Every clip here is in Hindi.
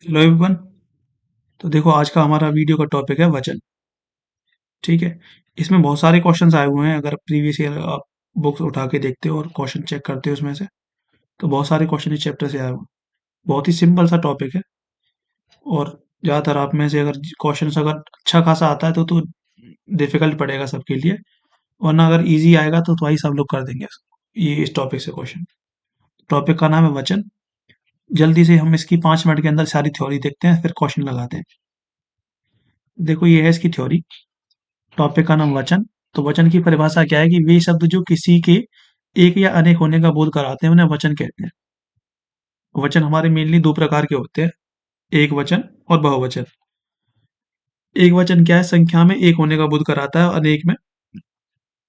Hello everyone. तो देखो आज का हमारा वीडियो का टॉपिक है वचन। ठीक है। इसमें बहुत सारे क्वेश्चंस आए हुए हैं। अगर प्रीवियस ईयर आप बुक्स उठा के देखते हो और क्वेश्चन चेक करते हो उसमें से, तो बहुत सारे क्वेश्चन इस चैप्टर से आए हुए हैं। बहुत ही सिंपल सा टॉपिक है। और ज़्यादातर आप में से अगर क्वेश्चन अगर अच्छा खासा आता है तो डिफिकल्ट पड़ेगा सबके लिए। वरना अगर इजी आएगा तो वही सब लोग कर देंगे ये इस टॉपिक से क्वेश्चन। टॉपिक का नाम है वचन। जल्दी से हम इसकी 5 मिनट के अंदर सारी थ्योरी देखते हैं, फिर क्वेश्चन लगाते हैं। देखो ये है इसकी थ्योरी। टॉपिक का नाम वचन। तो वचन की परिभाषा क्या है कि वे शब्द जो किसी के एक या अनेक होने का बोध कराते हैं उन्हें वचन कहते हैं। वचन हमारे मेनली दो प्रकार के होते हैं, एक वचन और बहुवचन। एक वचन क्या है, संख्या में एक होने का बोध कराता है। अनेक में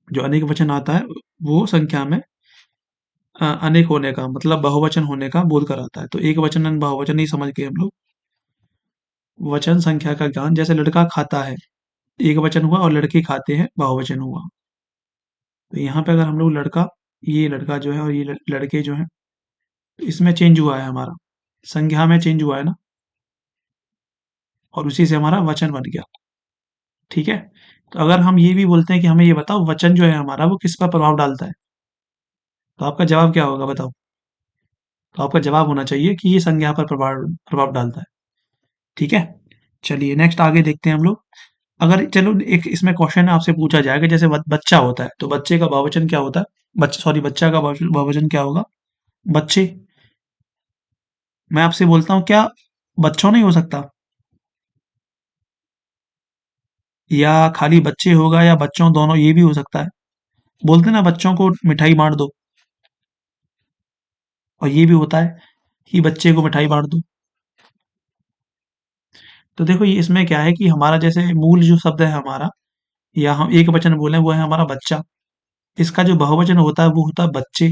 जो अनेक वचन आता है वो संख्या में अनेक होने का मतलब बहुवचन होने का बोध कराता है। तो एक वचन और बहुवचन नहीं समझ के हम लोग। वचन संख्या का ज्ञान, जैसे लड़का खाता है, एक वचन हुआ, और लड़के खाते हैं बहुवचन हुआ। तो यहाँ पे अगर हम लोग लड़का, ये लड़का जो है और ये लड़के जो है, इसमें चेंज हुआ है हमारा, संज्ञा में चेंज हुआ है ना, और उसी से हमारा वचन बन गया। ठीक है। तो अगर हम ये भी बोलते हैं कि हमें ये बताओ वचन जो है हमारा वो किस पर प्रभाव डालता है, तो आपका जवाब क्या होगा बताओ। तो आपका जवाब होना चाहिए कि ये संज्ञा पर प्रभाव प्रभाव डालता है। ठीक है। चलिए नेक्स्ट आगे देखते हैं हम लोग। अगर चलो एक इसमें क्वेश्चन आपसे पूछा जाएगा, जैसे बच्चा होता है तो बच्चे का बहुवचन क्या होता है, बच्चा सॉरी बच्चा का बहुवचन क्या होगा, बच्चे। मैं आपसे बोलता हूँ क्या बच्चों नहीं हो सकता, या खाली बच्चे होगा या बच्चों, दोनों ये भी हो सकता है। बोलते ना बच्चों को मिठाई बांट दो, और ये भी होता है कि बच्चे को मिठाई बांट दो। तो देखो ये इसमें क्या है कि हमारा जैसे मूल जो शब्द है हमारा, या हम एक वचन बोले वो है हमारा बच्चा। इसका जो बहुवचन होता है वो होता है बच्चे।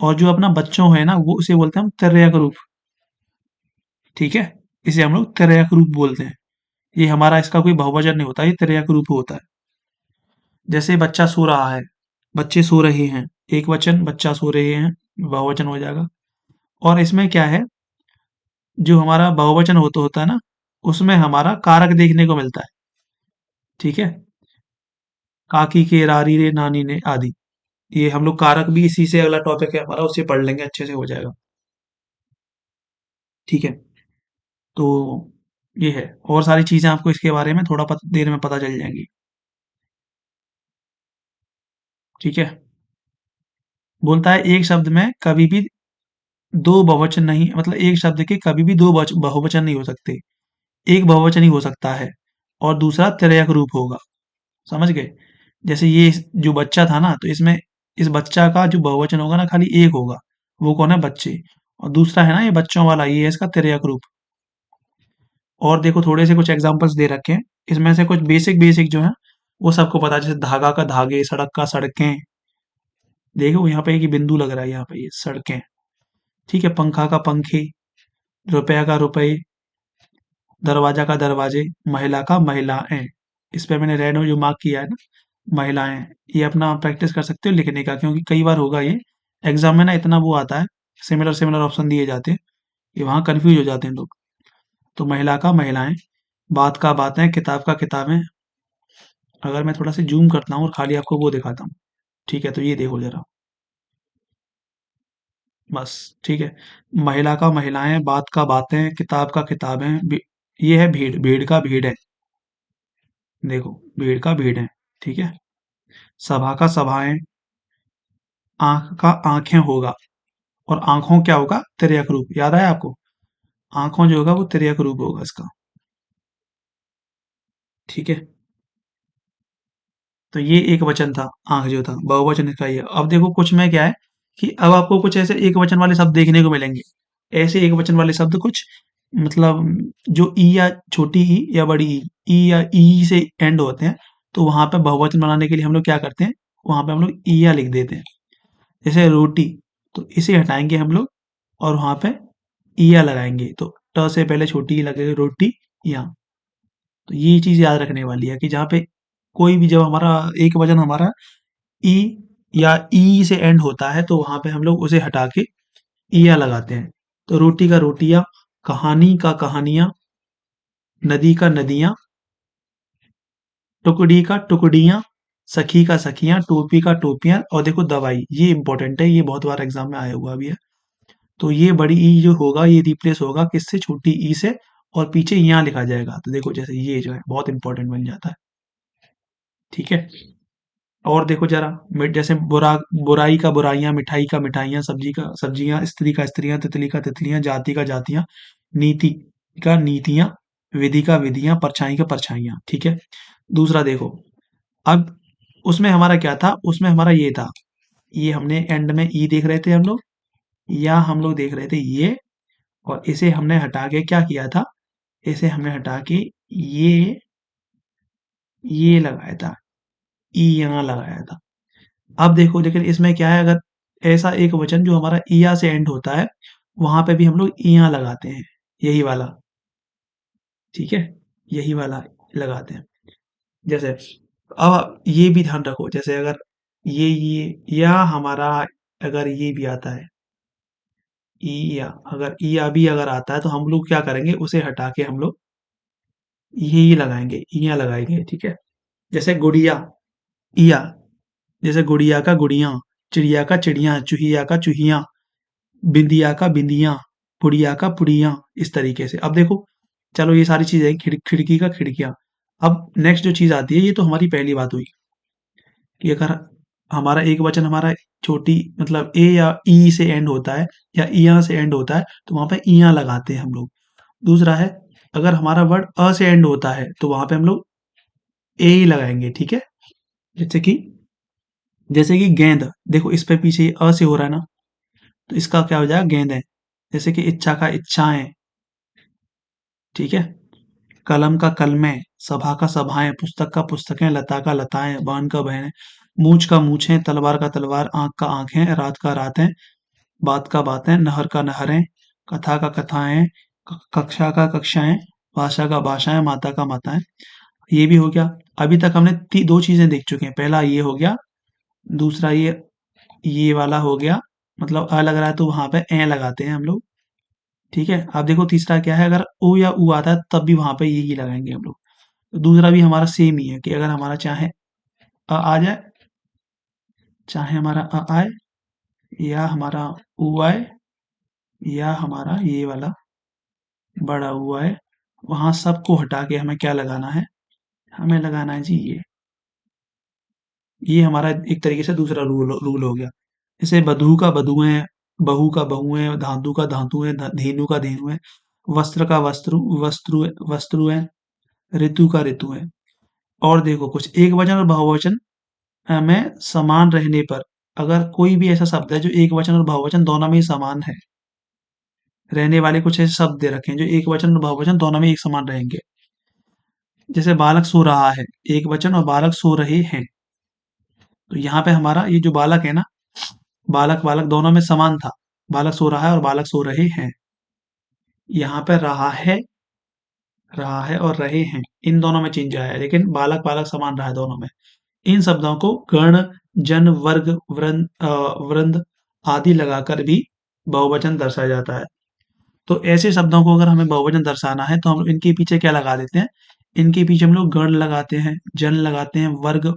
और जो अपना बच्चों है ना वो उसे बोलते हैं हम तिर्यक रूप। ठीक है। इसे हम लोग तिर्यक रूप बोलते हैं। ये हमारा इसका कोई बहुवचन नहीं होता, ये तिर्यक रूप होता है। जैसे बच्चा सो रहा है, बच्चे सो रहे हैं, एक वचन, बच्चा सो रहे हैं बहुवचन हो जाएगा। और इसमें क्या है, जो हमारा बहुवचन होता है ना, उसमें हमारा कारक देखने को मिलता है। ठीक है। काकी के, रारी रे, नानी ने, आदि। ये हम लोग कारक भी इसी से, अगला टॉपिक है हमारा, उससे पढ़ लेंगे, अच्छे से हो जाएगा। ठीक है। तो ये है, और सारी चीजें आपको इसके बारे में थोड़ा देर में पता चल जाएंगी। ठीक है। बोलता है एक शब्द में कभी भी दो बहुवचन नहीं, मतलब एक शब्द के कभी भी दो बहुवचन नहीं हो सकते। एक बहुवचन ही हो सकता है और दूसरा तिर्यक रूप होगा। समझ गए। जैसे ये जो बच्चा था ना, तो इसमें इस बच्चा का जो बहुवचन होगा ना खाली एक होगा, वो कौन है, बच्चे। और दूसरा है ना ये बच्चों वाला, ये है इसका तिर्यक रूप। और देखो थोड़े से कुछ एग्जांपल्स दे रखे हैं, इसमें से कुछ बेसिक बेसिक जो है वो सबको पता है। जैसे धागा का धागे, सड़क का सड़कें। देखो यहाँ पे एक ही बिंदु लग रहा है, यहाँ पे ये सड़कें। ठीक है। पंखा का पंखे, रुपया का रुपए, दरवाजा का दरवाजे, महिला का महिलाएं। इस पे मैंने रेड में जो मार्क किया है ना, महिलाएं, ये अपना प्रैक्टिस कर सकते हो लिखने का, क्योंकि कई बार होगा ये एग्जाम में ना, इतना वो आता है, सिमिलर सिमिलर ऑप्शन दिए जाते हैं, कि वहाँ कंफ्यूज हो जाते हैं लोग। तो महिला का महिलाएं, बात का बातें, किताब का किताबें। अगर मैं थोड़ा सा जूम करता हूँ और खाली आपको वो दिखाता हूँ, ठीक है, तो ये देखो जरा, बस। ठीक है। महिला का महिलाएं, बात का बातें, किताब का किताबें, ये है भीड़, भीड़ का भीड़ है। देखो भीड़ का भीड़ है। ठीक है। सभा का सभाएं, आंख का आंखें होगा, और आंखों क्या होगा, तिर्यक रूप। याद आया आपको, आंखों जो होगा वो तिर्यक रूप होगा इसका। ठीक है। तो ये एक वचन था, आंख जो था, बहुवचन इसका ये। अब देखो कुछ में क्या है कि अब आपको कुछ ऐसे एक वचन वाले शब्द देखने को मिलेंगे। ऐसे एक वचन वाले शब्द कुछ, मतलब जो ई या छोटी ई या बड़ी ई या ई से एंड होते हैं, तो वहां पे बहुवचन बनाने के लिए हम लोग क्या करते हैं, वहां पे हम लोग ई या लिख देते हैं। जैसे रोटी, तो इसे हटाएंगे हम लोग और वहां पे ईया लगाएंगे, तो ट से पहले छोटी ई लगेगी, रोटी या। तो ये चीज याद रखने वाली है कि जहाँ पे कोई भी, जब हमारा एक वचन हमारा ई या ई से एंड होता है, तो वहां पे हम लोग उसे हटा के ईया लगाते हैं। तो रोटी का रोटियां, कहानी का कहानियां, नदी का नदियां, टुकड़ी का टुकड़ियां, सखी का सखियां, टोपी का टोपियां, और देखो दवाई, ये इंपॉर्टेंट है, ये बहुत बार एग्जाम में आया हुआ भी है। तो ये बड़ी ई जो होगा ये रिप्लेस होगा किससे, छोटी ई से, और पीछे यहाँ लिखा जाएगा। तो देखो जैसे ये जो है बहुत इंपॉर्टेंट बन जाता है। ठीक है। और देखो जरा, जैसे बुराई का बुराइयां, मिठाई का मिठाइयां, सब्जी का सब्जियां, स्त्री का स्त्रियां, तितली का तितलियां, जाति का जातियां, नीति का नीतियां, विधि का विधियां, परछाई का परछाइयां। ठीक है। दूसरा देखो, अब उसमें हमारा क्या था, उसमें हमारा ये था, ये हमने एंड में ई देख रहे थे हम लोग, या हम लोग देख रहे थे ये, और इसे हमने हटा के क्या किया था, इसे हमने हटा के ये लगाया था, ई यहाँ लगाया था। अब देखो, लेकिन इसमें क्या है, अगर ऐसा एक वचन जो हमारा ईया से एंड होता है, वहां पे भी हम लोग ईया लगाते हैं, यही वाला। ठीक है, यही वाला लगाते हैं। जैसे अब ये भी ध्यान रखो, जैसे अगर ये या हमारा, अगर ये भी आता है ई या, अगर ई या भी अगर आता है, तो हम लोग क्या करेंगे, उसे हटा के हम लोग यही लगाएंगे, ईया लगाएंगे। ठीक है। जैसे गुड़िया, ईया, जैसे गुड़िया का गुड़िया, चिड़िया का चिड़िया, चूहिया का चूहिया, बिंदिया का बिंदिया, पुड़िया का पुड़िया, इस तरीके से। अब देखो, चलो ये सारी चीजें, खिड़की का खिड़कियां। अब नेक्स्ट जो चीज आती है, ये तो हमारी पहली बात हुई कि अगर हमारा एक वचन हमारा छोटी मतलब ए या ई से एंड होता है, या इया से एंड होता है, तो वहां पे इया लगाते हैं हम लोग। दूसरा है, अगर हमारा वर्ड अ से एंड होता है, तो वहां पे हम लोग ए ही लगाएंगे। ठीक है। जैसे कि जैसे कि गेंद, देखो इस पे पीछे ये अ से हो रहा है ना, तो इसका क्या हो जाएगा, गेंद है। जैसे कि इच्छा का इच्छाएं। ठीक है। कलम का कलमें, सभा का सभाएं, पुस्तक का पुस्तकें, लता का लताएं, बहन का बहनें, मूछ का मूछें, तलवार का तलवार, आंख का आंखें, रात का रातें, बात का बातें, नहर का नहरें, कथा का कथाएं, कक्षा का कक्षाएं, भाषा का भाषाएं, माता का माताएं। ये भी हो गया। अभी तक हमने दो चीजें देख चुके हैं, पहला ये हो गया, दूसरा ये वाला हो गया, मतलब अ लग रहा है तो वहां पे ए लगाते हैं हम लोग। ठीक है। अब देखो तीसरा क्या है, अगर ओ या ऊ आता है तब भी वहां पे यही लगाएंगे हम लोग। तो दूसरा भी हमारा सेम ही है कि अगर हमारा चाहे अ आ जाए, चाहे हमारा अ आए, या हमारा ऊ आए, या हमारा ये वाला बड़ा ऊ आए, वहां सबको हटा के हमें क्या लगाना है, हमें लगाना है जी ये हमारा एक तरीके से दूसरा रूल रूल हो गया। जैसे बधू का बधुएं, बहू का बहुएं, धांधु का धांधुएं, धेनु का धेनुएं, वस्त्र का वस्त्रु है, ऋतु का ऋतु है। और देखो कुछ एक वचन और बहुवचन में समान रहने पर, अगर कोई भी ऐसा शब्द है जो एक वचन और बहुवचन दोनों में ही समान है, रहने वाले कुछ ऐसे शब्द दे रखे हैं जो एक वचन और बहुवचन दोनों में एक समान रहेंगे। जैसे बालक सो रहा है, एक वचन, और बालक सो रहे हैं, तो यहाँ पे हमारा ये जो बालक है ना, बालक बालक दोनों में समान था, बालक सो रहा है और बालक सो रहे हैं। यहाँ पे रहा है और रहे हैं, इन दोनों में चेंज आया है, लेकिन बालक बालक समान रहा है दोनों में। इन शब्दों को गण, जन, वर्ग, वृंद आदि लगाकर भी बहुवचन दर्शाया जाता है। तो ऐसे शब्दों को अगर हमें बहुवचन दर्शाना है, तो हम इनके पीछे क्या लगा देते हैं, इनके पीछे हम लोग गण लगाते हैं, जन लगाते हैं, वर्ग,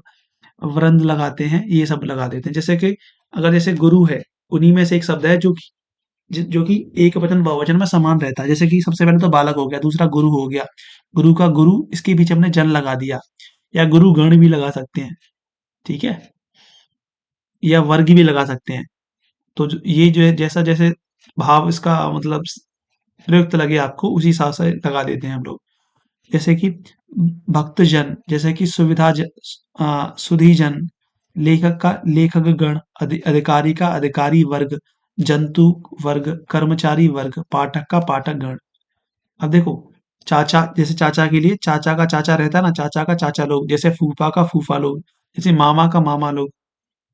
वृंद लगाते हैं, ये सब लगा देते हैं। जैसे कि अगर जैसे गुरु है, उन्हीं में से एक शब्द है जो कि एक वचन बहुवचन में समान रहता है। जैसे कि सबसे पहले तो बालक हो गया, दूसरा गुरु हो गया, गुरु का गुरु, इसके पीछे हमने जन लगा दिया, या गुरु गण भी लगा सकते हैं। ठीक है। या वर्ग भी लगा सकते हैं। तो ये जो है, जैसा जैसे भाव इसका मतलब प्रयुक्त लगे आपको, उसी हिसाब से लगा देते हैं हम लोग। जैसे कि भक्तजन, जैसे कि सुधीजन, लेखक का लेखक गण, अधिकारी का अधिकारी वर्ग, जंतु वर्ग, कर्मचारी वर्ग, पाठक का पाठक गण। अब देखो, चाचा, जैसे चाचा के लिए चाचा का चाचा रहता है ना, चाचा का चाचा लोग, जैसे फूफा का फूफा लोग, जैसे मामा का मामा लोग,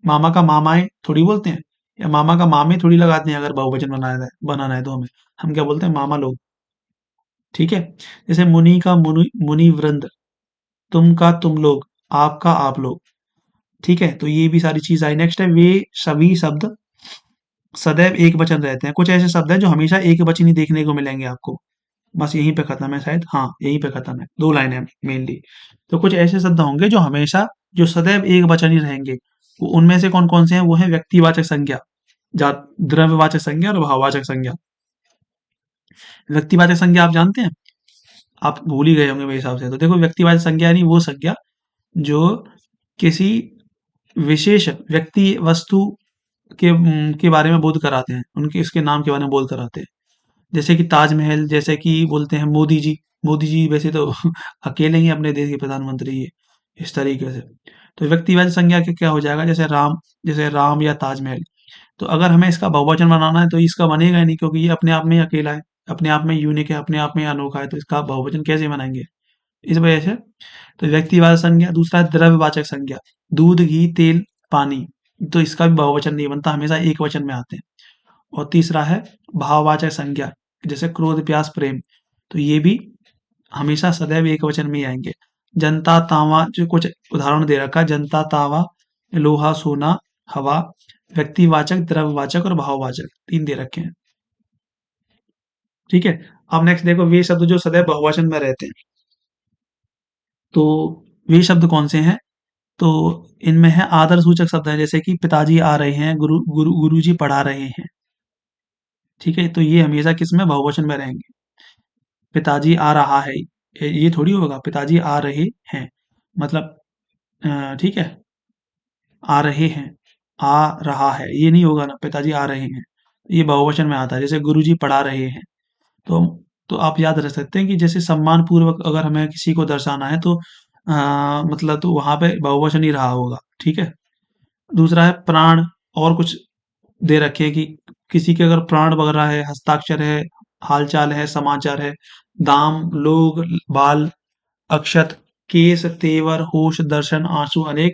मामा का मामाएं थोड़ी बोलते हैं, या मामा का मामे थोड़ी लगाते हैं, अगर बहुवचन बनाना है तो हम क्या बोलते हैं, मामा लोग। ठीक है। जैसे मुनि का मुनि वृंद, तुम का तुम लोग, आप का आप लोग। ठीक है। तो ये भी सारी चीज आई। नेक्स्ट है, वे सभी शब्द सदैव एक वचन रहते हैं। कुछ ऐसे शब्द हैं जो हमेशा एक वचन ही देखने को मिलेंगे आपको। बस यहीं पे खत्म है शायद, हाँ यहीं पे खत्म है, 2 लाइन है मेनली। तो कुछ ऐसे शब्द होंगे जो हमेशा, जो सदैव एक वचन ही रहेंगे। वो उनमें से कौन-कौन से हैं? वो है व्यक्तिवाचक संज्ञा, जा द्रव्यवाचक संज्ञा और भाववाचक संज्ञा। व्यक्तिवाचक संज्ञा आप जानते हैं? आप भूल ही गए होंगे मेरे हिसाब से। तो देखो, व्यक्तिवाचक संज्ञा यानी वो संज्ञा जो किसी विशेष व्यक्ति, वस्तु के बारे में बोध कराते हैं, उनके इसके नाम के बारे में बोध कराते हैं। जैसे कि ताजमहल, जैसे कि बोलते हैं मोदी जी। मोदी जी वैसे तो अकेले ही अपने देश के प्रधानमंत्री है, इस तरीके से। तो व्यक्तिवाचक संज्ञा के क्या हो जाएगा? जैसे राम या ताजमहल। तो अगर हमें इसका बहुवचन बनाना है तो इसका बनेगा ही नहीं, क्योंकि ये अपने आप में ही अकेला है, अपने आप में यूनिक है, अपने आप में अनोखा है, तो इसका बहुवचन कैसे बनाएंगे? इस वजह से। तो व्यक्तिवाचक संज्ञा। दूसरा है द्रव्यवाचक संज्ञा, दूध, घी, तेल, पानी। तो इसका भी बहुवचन नहीं बनता, हमेशा एक वचन में आते हैं। और तीसरा है भाववाचक संज्ञा, जैसे क्रोध, प्यास, प्रेम। तो ये भी हमेशा सदैव एक वचन में ही आएंगे। जनता, तांवा, जो कुछ उदाहरण दे रखा है, जनता, तांवा, लोहा, सोना, हवा। व्यक्तिवाचक, द्रव्यवाचक और भाववाचक, 3 दे रखे हैं। ठीक है। अब नेक्स्ट देखो, वे शब्द जो सदैव बहुवचन में रहते हैं। तो वे शब्द कौन से हैं? तो इनमें है आदर सूचक शब्द हैं, जैसे कि पिताजी आ रहे हैं, गुरुजी पढ़ा रहे हैं। ठीक है, तो ये हमेशा किस में? बहुवचन में रहेंगे। पिताजी आ रहा है, ये थोड़ी होगा पिताजी आ रहे हैं, मतलब ठीक है, आ रहे हैं, आ रहा है, ये नहीं होगा ना, पिताजी आ रहे हैं। ये बहुवचन में आता है। जैसे गुरुजी पढ़ा रहे हैं, तो तो आप याद रख सकते हैं कि जैसे सम्मान पूर्वक अगर हमें किसी को दर्शाना है तो मतलब तो वहां पे बहुवचन ही रहा होगा। ठीक है। दूसरा है प्राण। और कुछ दे रखे हैं कि किसी के अगर प्राण वगैरह है, हस्ताक्षर है, हालचाल है, समाचार है, दाम, लोग, बाल, अक्षत, केस, तेवर, होश, दर्शन, आंसू, अनेक,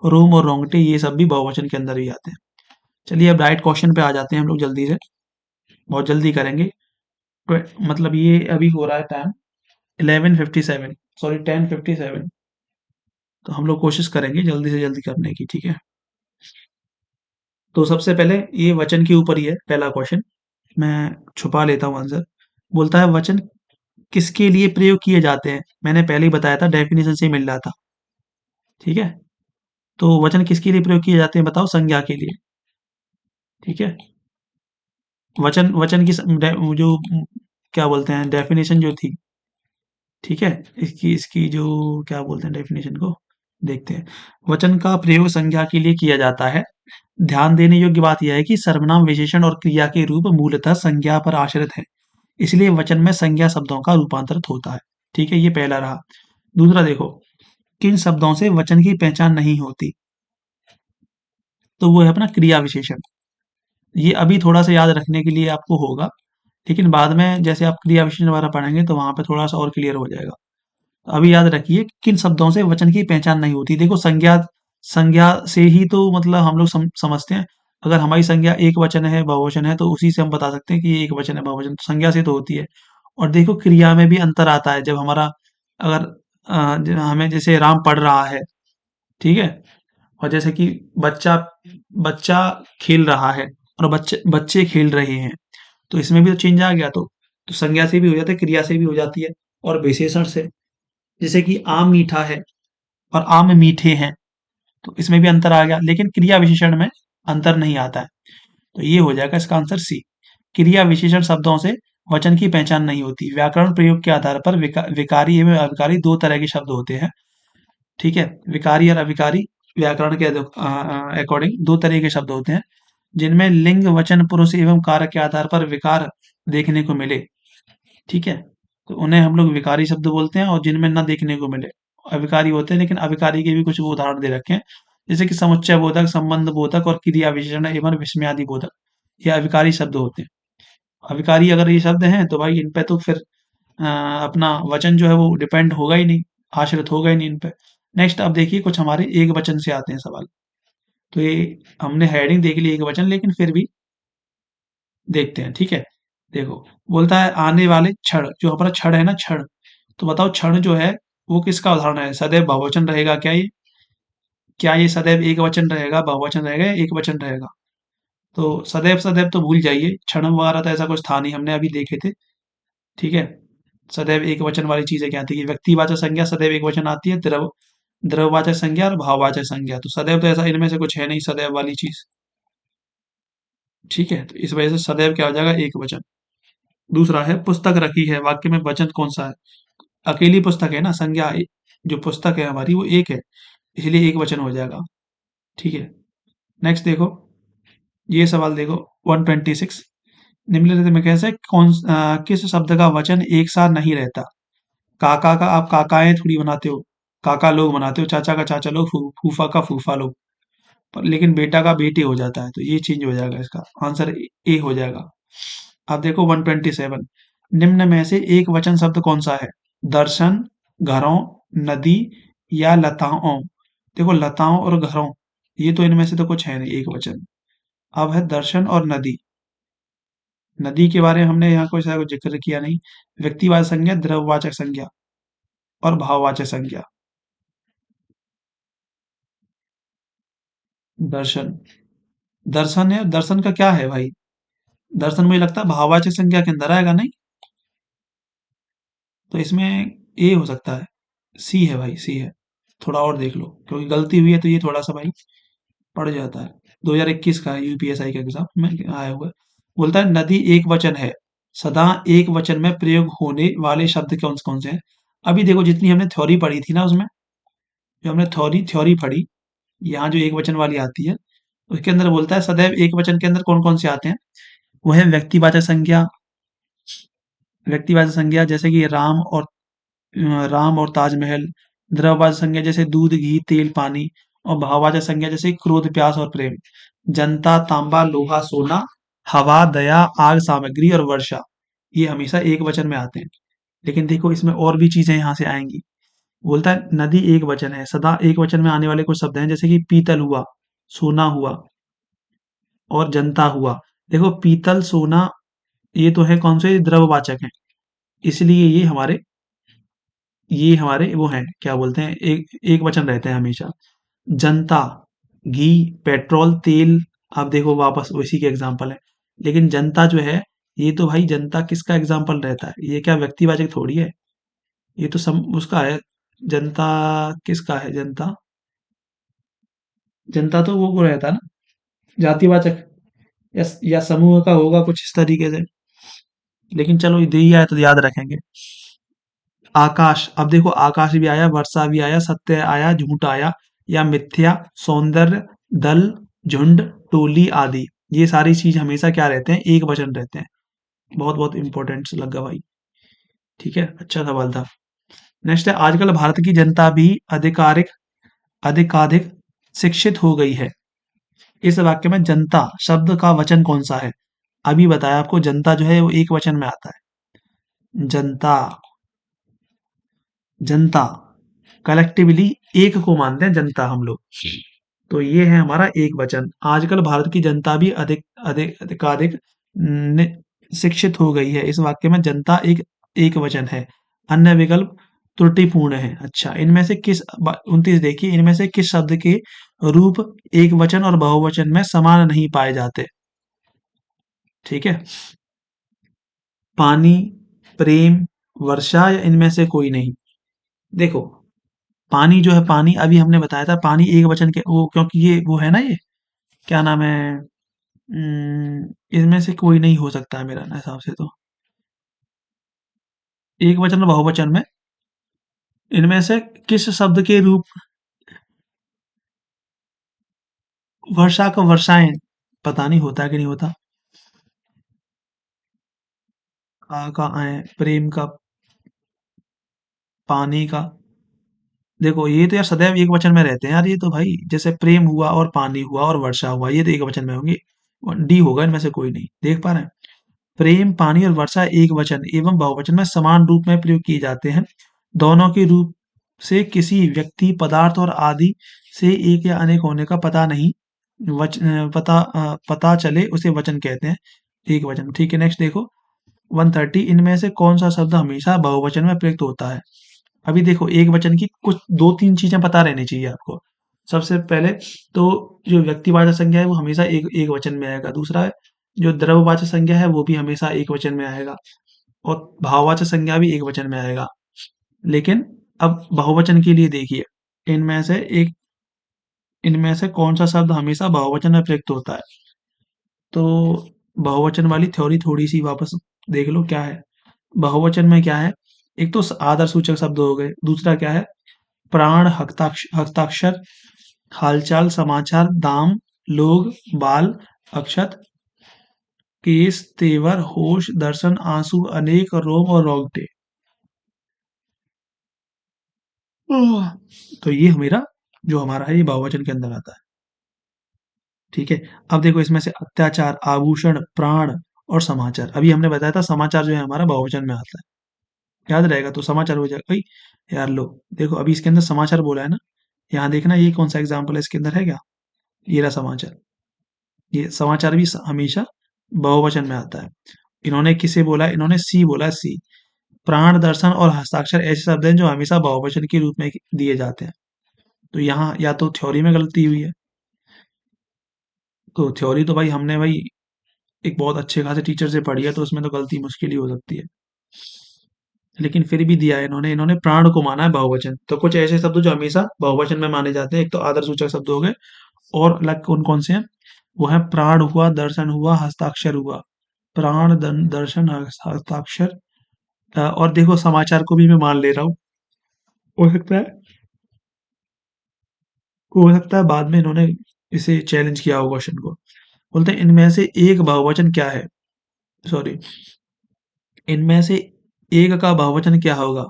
रोम और रोंगटे, ये सब भी बहुवचन के अंदर ही आते हैं। चलिए अब डायरेक्ट क्वेश्चन पे आ जाते हैं हम लोग जल्दी से, बहुत जल्दी करेंगे। मतलब ये अभी हो रहा है टाइम 11:57, सॉरी 10:57। तो हम लोग कोशिश करेंगे जल्दी से जल्दी करने की। ठीक है। तो सबसे पहले ये वचन के ऊपर ही है पहला क्वेश्चन। मैं छुपा लेता हूँ आंसर। बोलता है वचन किसके लिए प्रयोग किए जाते हैं? मैंने पहले ही बताया था, डेफिनेशन से ही मिल रहा था। ठीक है। तो वचन किसके लिए प्रयोग किए जाते हैं बताओ? संज्ञा के लिए। ठीक है। वचन वचन की जो क्या बोलते हैं डेफिनेशन जो थी। ठीक है। इसकी इसकी जो क्या बोलते हैं डेफिनेशन को देखते हैं। वचन का प्रयोग संज्ञा के लिए किया जाता है। ध्यान देने योग्य बात यह है कि सर्वनाम, विशेषण और क्रिया के रूप मूलतः संज्ञा पर आश्रित है। इसलिए वचन में संज्ञा शब्दों का रूपांतरित होता है। ठीक है, ये पहला रहा। दूसरा देखो, किन शब्दों से वचन की पहचान नहीं होती? तो वो है अपना क्रिया विशेषण। ये अभी थोड़ा सा याद रखने के लिए आपको होगा, लेकिन बाद में जैसे आप क्रिया विशेषण वगैरह पढ़ेंगे तो वहां पे थोड़ा सा और क्लियर हो जाएगा। तो अभी याद रखिए किन शब्दों से वचन की पहचान नहीं होती। देखो, संज्ञा संज्ञा से ही तो मतलब हम लोग समझते हैं। अगर हमारी संज्ञा एक वचन है, बहुवचन है, तो उसी से हम बता सकते हैं कि ये एक वचन है, बहुवचन, तो संज्ञा से तो होती है। और देखो, क्रिया में भी अंतर आता है। जब हमारा अगर हमें जैसे राम पढ़ रहा है, ठीक है, और जैसे कि बच्चा बच्चा खेल रहा है और बच्चे बच्चे खेल रहे हैं, तो इसमें भी तो चेंज आ गया। तो संज्ञा से भी हो जाता है, क्रिया से भी हो जाती है, और विशेषण से। जैसे कि आम मीठा है और आम मीठे हैं, तो इसमें भी अंतर आ गया, लेकिन क्रिया विशेषण में अंतर नहीं आता है। तो ये हो जाएगा इसका आंसर सी। क्रिया विशेषण शब्दों से वचन की पहचान नहीं होती। व्याकरण प्रयोग के आधार पर विकारी एवं अविकारी दो तरह के शब्द होते हैं। ठीक है। विकारी और अविकारी व्याकरण के अकॉर्डिंग दो तरह के शब्द होते हैं, जिनमें लिंग, वचन, पुरुष एवं कारक के आधार पर विकार देखने को मिले। ठीक है। तो उन्हें हम लोग विकारी शब्द बोलते हैं, और जिनमें ना देखने को मिले अविकारी होते हैं। लेकिन अविकारी के भी कुछ वो उदाहरण दे रखे हैं, जैसे कि समुच्चय बोधक, संबंध बोधक और क्रिया विशेषण एवं विस्मयादि बोधक, ये अविकारी शब्द होते हैं। अविकारी अगर ये शब्द हैं तो भाई इन पे तो फिर अपना वचन जो है वो डिपेंड होगा ही नहीं, आश्रित होगा ही नहीं इन पे। नेक्स्ट अब देखिए, कुछ हमारे एक वचन से आते हैं सवाल। तो ये हमने हेडिंग देख ली एक वचन, लेकिन फिर भी देखते हैं। ठीक है। देखो, बोलता है आने वाले क्षण, जो हमारा क्षण है ना, क्षण। तो बताओ, क्षण जो है वो किसका उदाहरण है? सदैव बहुवचन रहेगा क्या ये? क्या ये सदैव एक वचन रहेगा, बहुवचन रहेगा या एक वचन रहेगा? तो सदैव सदैव तो भूल जाइए, क्षणम वगैरह तो ऐसा कुछ था नहीं, हमने अभी देखे थे। ठीक है। सदैव एक वचन वाली चीजें क्या आती है? व्यक्तिवाचक संज्ञा सदैव एक वचन आती है, द्रववाचक संज्ञा और भाववाचक संज्ञा। तो सदैव तो ऐसा इनमें से कुछ है नहीं, सदैव वाली चीज। ठीक है, तो इस वजह से सदैव क्या हो जाएगा? एक वचन। दूसरा है पुस्तक रखी है, वाक्य में वचन कौन सा है? अकेली पुस्तक है ना, संज्ञा जो पुस्तक है हमारी वो एक है, इसलिए एक वचन हो जाएगा। ठीक है। नेक्स्ट देखो, ये सवाल देखो, 126। निम्नलिखित में कैसे किस शब्द का वचन एक साथ नहीं रहता? काका का आप काकाएं थोड़ी बनाते हो, काका लोग बनाते हो, चाचा का चाचा लोग, फूफा का फूफा लोग, पर लेकिन बेटा का बेटे हो जाता है, तो ये चेंज हो जाएगा, इसका आंसर ए हो जाएगा। अब देखो 127, निम्न में से एक वचन शब्द कौन सा है? दर्शन, घरों, नदी या लताओं। देखो लताओं और घरों, ये तो इनमें से तो कुछ है नहीं एक वचन। अब है दर्शन और नदी। नदी के बारे में हमने यहाँ कोई सा जिक्र किया नहीं। व्यक्तिवाचक संज्ञा, द्रव्यवाचक संज्ञा और भाववाचक संज्ञा। दर्शन, दर्शन है, दर्शन का क्या है भाई? दर्शन मुझे लगता है भाववाचक संज्ञा के अंदर आएगा नहीं, तो इसमें ए हो सकता है। सी है भाई, सी है। थोड़ा और देख लो, क्योंकि गलती हुई है तो ये थोड़ा सा भाई पड़ जाता है। 2021 का यूपीएसआई का एग्जाम में आया हुआ है। बोलता है नदी एक वचन है, सदा एक वचन में प्रयोग होने वाले शब्द कौन कौन से हैं? अभी देखो जितनी हमने थ्योरी पढ़ी थी ना, उसमें जो हमने थ्योरी थ्योरी पढ़ी, यहाँ जो एक वचन वाली आती है, उसके अंदर बोलता है सदैव एक वचन के अंदर कौन कौन से आते हैं? वो है व्यक्तिवाचक संज्ञा, व्यक्तिवाचक संज्ञा जैसे कि राम और ताजमहल। द्रव्यवाचक संज्ञा जैसे दूध, घी, तेल, पानी। और भाववाचक संज्ञा जैसे क्रोध, प्यास और प्रेम। जनता, तांबा, लोहा, सोना। हवा, दया, आग, सामग्री और वर्षा। ये हमेशा एक वचन में आते हैं। लेकिन देखो इसमें और भी चीजें यहाँ से आएंगी। बोलता है नदी एक वचन है, सदा एक वचन में आने वाले कुछ शब्द हैं, जैसे कि पीतल हुआ, सोना हुआ और जनता हुआ। देखो पीतल, सोना, ये तो है कौन से? द्रव्यवाचक है, इसलिए ये हमारे वो हैं, क्या बोलते हैं, एक एक वचन रहते हैं हमेशा। जनता, घी, पेट्रोल, तेल। आप देखो वापस उसी के एग्जाम्पल है। लेकिन जनता जो है, ये तो भाई जनता किसका एग्जाम्पल रहता है? ये क्या व्यक्तिवाचक थोड़ी है, ये तो उसका है। जनता किसका है? जनता, जनता तो वो रहता है ना, जातिवाचक या समूह का होगा कुछ इस तरीके से। लेकिन चलो ये दिया है तो याद रखेंगे। आकाश, अब देखो आकाश भी आया, वर्षा भी आया, सत्य आया, झूठ आया या मिथ्या, सौंदर्य, दल, झुंड, टोली आदि। ये सारी चीज हमेशा क्या रहते हैं? एक वचन रहते हैं। बहुत बहुत इंपॉर्टेंट लगा भाई। ठीक है, अच्छा सवाल था। नेक्स्ट है, आजकल भारत की जनता भी अधिकाधिक शिक्षित हो गई है। इस वाक्य में जनता शब्द का वचन कौन सा है? अभी बताया आपको, जनता जो है वो एक वचन में आता है। जनता, जनता, कलेक्टिवली एक को मानते हैं जनता हम लोग। तो ये है हमारा एक वचन। आजकल भारत की जनता भी अधिक अधिक अधिकाधिक नि- शिक्षित हो गई है। इस वाक्य में जनता एक एक वचन है, अन्य विकल्प त्रुटिपूर्ण है। अच्छा, इनमें से 29 देखिए, इनमें से किस शब्द के रूप एक वचन और बहुवचन में समान नहीं पाए जाते? ठीक है, पानी, प्रेम, वर्षा या इनमें से कोई नहीं। देखो पानी जो है, पानी अभी हमने बताया था, पानी एक वचन के वो, क्योंकि ये वो है ना, ये क्या नाम है, इनमें से कोई नहीं हो सकता है मेरा हिसाब से तो। एक वचन और बहुवचन में इनमें से किस शब्द के रूप? वर्षा का वर्षाएं, पता नहीं होता है कि नहीं होता। का आए, प्रेम का, पानी का। देखो ये तो यार सदैव एक वचन में रहते हैं यार, ये तो भाई जैसे प्रेम हुआ और पानी हुआ और वर्षा हुआ, ये तो एक वचन में होंगे। डी होगा इनमें से कोई नहीं, देख पा रहे हैं? प्रेम, पानी और वर्षा एक वचन एवं बहुवचन में समान रूप में प्रयोग किए जाते हैं। दोनों के रूप से किसी व्यक्ति, पदार्थ और आदि से एक या अनेक होने का पता चले उसे वचन कहते हैं। एक वचन। ठीक है, नेक्स्ट देखो 130, इनमें से कौन सा शब्द हमेशा बहुवचन में प्रयुक्त होता है? अभी देखो एक वचन की कुछ दो तीन चीजें पता रहनी चाहिए आपको। सबसे पहले तो जो व्यक्तिवाचक संज्ञा है वो हमेशा एक एक वचन में आएगा। दूसरा है जो द्रव्यवाचक संज्ञा है वो भी हमेशा एक वचन में आएगा और भाववाचक संज्ञा भी एक वचन में आएगा। लेकिन अब बहुवचन के लिए देखिए, इनमें से एक इनमें से कौन सा शब्द हमेशा बहुवचन में प्रयुक्त होता है? तो बहुवचन वाली थ्योरी थोड़ी सी वापस देख लो क्या है। बहुवचन में क्या है? एक तो आदर सूचक शब्द हो गए, दूसरा क्या है? प्राण, हस्ताक्षर, हालचाल, समाचार, दाम, लोग, बाल, अक्षत, केस, तेवर, होश, दर्शन, आंसू, अनेक, रोम और रोंगटे। ओह! तो ये मेरा जो हमारा है ये बहुवचन के अंदर आता है। ठीक है। अब देखो इसमें से अत्याचार, आभूषण, प्राण और समाचार। अभी हमने बताया था समाचार जो है हमारा बहुवचन में आता है। याद रहेगा तो समाचार हो जाएगा। भाई यार लो, देखो अभी इसके अंदर समाचार बोला है ना, यहाँ देखना ये कौन सा एग्जाम्पल है इसके अंदर है क्या? ये रहा समाचार। ये समाचार भी हमेशा बहुवचन में आता है। इन्होंने किसे बोला? इन्होंने सी बोला, सी। प्राण, दर्शन और हस्ताक्षर ऐसे शब्द हैं जो हमेशा बहुवचन के रूप में दिए जाते हैं। तो यहाँ या तो थ्योरी में गलती हुई है, तो थ्योरी तो भाई हमने भाई एक बहुत अच्छे खासे टीचर से पढ़ी है, तो उसमें तो गलती मुश्किल ही हो सकती है। लेकिन फिर भी दिया है इन्होंने प्राण को माना है बहुवचन। तो कुछ ऐसे शब्द जो हमेशा बहुवचन में माने जाते हैं, एक तो आदर सूचक शब्द हो गए, और अलग कौन कौन से हैं? वो है प्राण हुआ, दर्शन हुआ, हस्ताक्षर हुआ। प्राण, दर्शन, हस्ताक्षर। और देखो समाचार को भी मैं मान ले रहा हूँ। हो सकता है बाद में इन्होंने इसे चैलेंज किया हो क्वेश्चन को। बोलते हैं इनमें से एक बहुवचन क्या है? सॉरी, इनमें से एक का बहुवचन क्या होगा?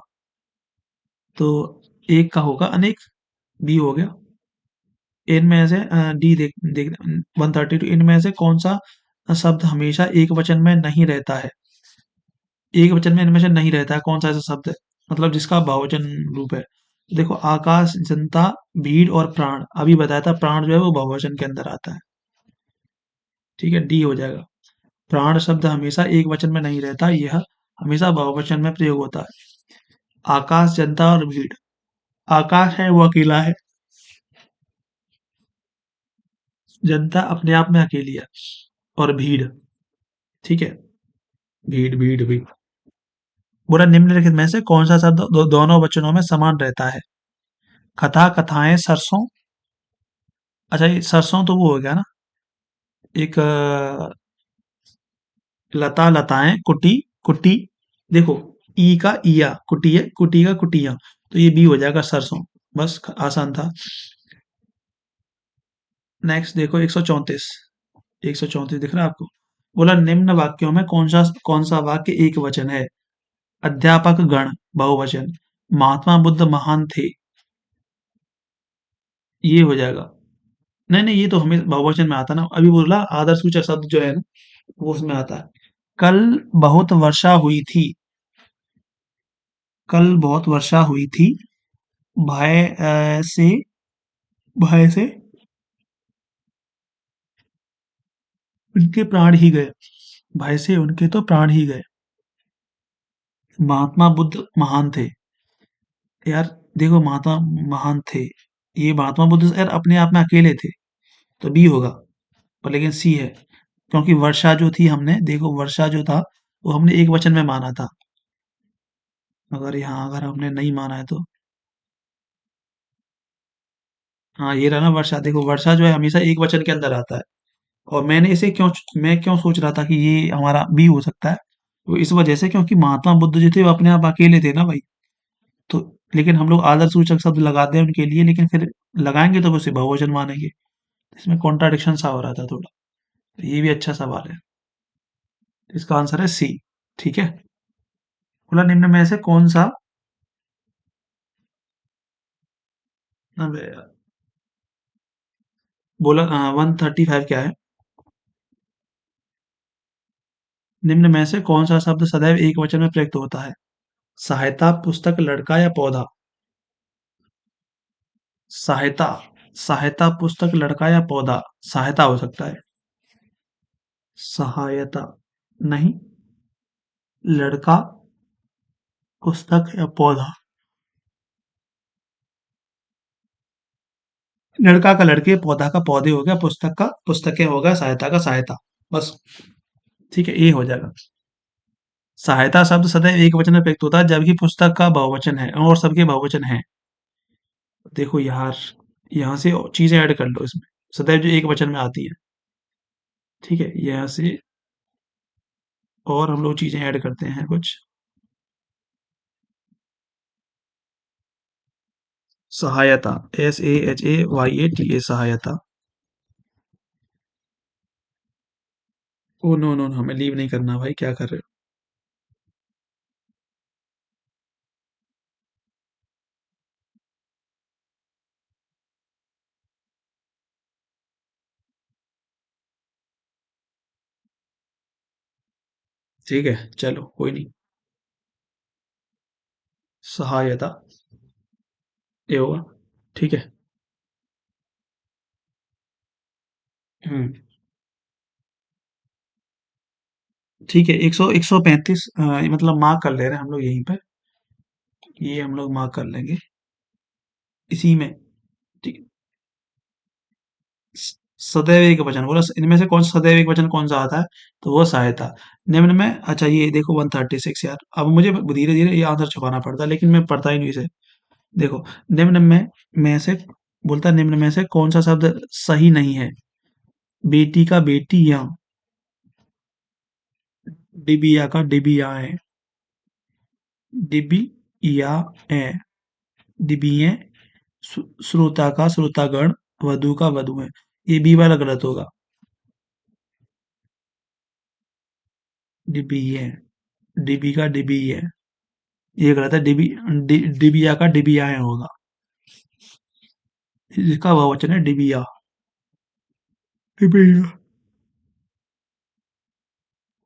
तो एक का होगा अनेक, बी हो गया। इनमें से डी देख देख 132, इनमें से कौन सा शब्द हमेशा एक वचन में नहीं रहता है? एक वचन में इनमें से नहीं रहता है, कौन सा ऐसा शब्द है मतलब जिसका बहुवचन रूप है? देखो आकाश, जनता, भीड़ और प्राण। अभी बताया था प्राण जो है वो बहुवचन के अंदर आता है। ठीक है, डी हो जाएगा। प्राण शब्द हमेशा एक वचन में नहीं रहता, यह हमेशा बहुवचन में प्रयोग होता है। आकाश, जनता और भीड़। आकाश है वो अकेला है, जनता अपने आप में अकेली है, और भीड़, ठीक है, भीड़ भीड़ भीड़। बोला निम्नलिखित में से कौन सा शब्द दोनों वचनों में समान रहता है? कथा, कथाएं, सरसों। अच्छा ये सरसों तो वो हो गया ना, एक लता, लताएं, कुटी, कुटी। देखो ई का ईया, कुटी है, कुटी का कुटिया, तो ये बी हो जाएगा सरसों। बस आसान था। नेक्स्ट देखो 134, 134 दिख रहा है आपको? बोला निम्न वाक्यों में कौन सा वाक्य एक वचन है? अध्यापक गण बहुवचन, महात्मा बुद्ध महान थे, ये हो जाएगा। नहीं नहीं, ये तो हमें बहुवचन में आता ना, अभी बोला आदर सूचक शब्द जो है ना वो उसमें आता है। कल बहुत वर्षा हुई थी, कल बहुत वर्षा हुई थी, भय से भय से उनके प्राण ही गए, भय से उनके तो प्राण ही गए। महात्मा बुद्ध महान थे। यार देखो महात्मा महान थे, ये महात्मा बुद्ध यार अपने आप में अकेले थे, तो बी होगा। पर लेकिन सी है, क्योंकि वर्षा जो थी हमने देखो वर्षा जो था वो हमने एक वचन में माना था। अगर यहाँ अगर हमने नहीं माना है तो हाँ ये रहा ना वर्षा, देखो वर्षा जो है हमेशा एक वचन के अंदर आता है। और मैं क्यों सोच रहा था कि ये हमारा बी हो सकता है, तो इस वजह से क्योंकि महात्मा बुद्ध जो थे वो अपने आप अकेले थे ना भाई। तो लेकिन हम लोग आदर सूचक शब्द लगाते हैं उनके लिए, लेकिन फिर लगाएंगे तो उसे बहुवचन मानेंगे। इसमें कॉन्ट्राडिक्शन सा हो रहा था थोड़ा। तो ये भी अच्छा सवाल है। इसका आंसर है सी। ठीक है। बोला निम्न में से कौन सा, अबे यार, बोला 135 क्या है? निम्न में से कौन सा शब्द सदैव एक वचन में प्रयुक्त होता है? सहायता, पुस्तक, लड़का या पौधा? सहायता, सहायता, पुस्तक, लड़का या पौधा? सहायता हो सकता है, सहायता नहीं, लड़का, पुस्तक या पौधा? लड़का का लड़के, पौधा का पौधे हो गया, पुस्तक का पुस्तकें हो गया, सहायता का सहायता। बस। ठीक है, ये हो जाएगा। सहायता शब्द सदैव एक वचन में प्रयुक्त होता है जबकि पुस्तक का बहुवचन है और सबके बहुवचन है। देखो यार, यहाँ से चीजें ऐड कर लो इसमें, सदैव जो एक वचन में आती है। ठीक है, यहाँ से और हम लोग चीजें ऐड करते हैं कुछ। सहायता, SAHAYATA, सहायता। ओ नो नो नो, हमें लीव नहीं करना भाई, क्या कर रहे हो? ठीक है, चलो कोई नहीं। सहायता, ये होगा। ठीक है। हम्म। ठीक है, 135, मतलब मार्क कर ले रहे हैं हम लोग यहीं पे। ये हम लोग मार्क कर लेंगे इसी में। ठीक। सदैव एक वचन बोला, इनमें से कौन सा सदैव एक वचन कौन सा आता है? तो वो सहायता। निम्न में, अच्छा ये देखो 136 यार, अब मुझे धीरे धीरे ये आंसर छुपाना पड़ता है, लेकिन मैं पढ़ता ही नहीं इसे। देखो, निम्न में से बोलता है, निम्न में से कौन सा शब्द सही नहीं है? बेटी का बेटी या, डिबिया का डिबिया है, डिबी या है, डिबिये, श्रोता का श्रोतागण, वधु का वधु है। ये बी वाला गलत होगा। डिबी है, डिबी का डिबी है, ये गलत है। डिबिया का डिबिया है होगा। इसका बहुवचन है डिबिया। डिबिया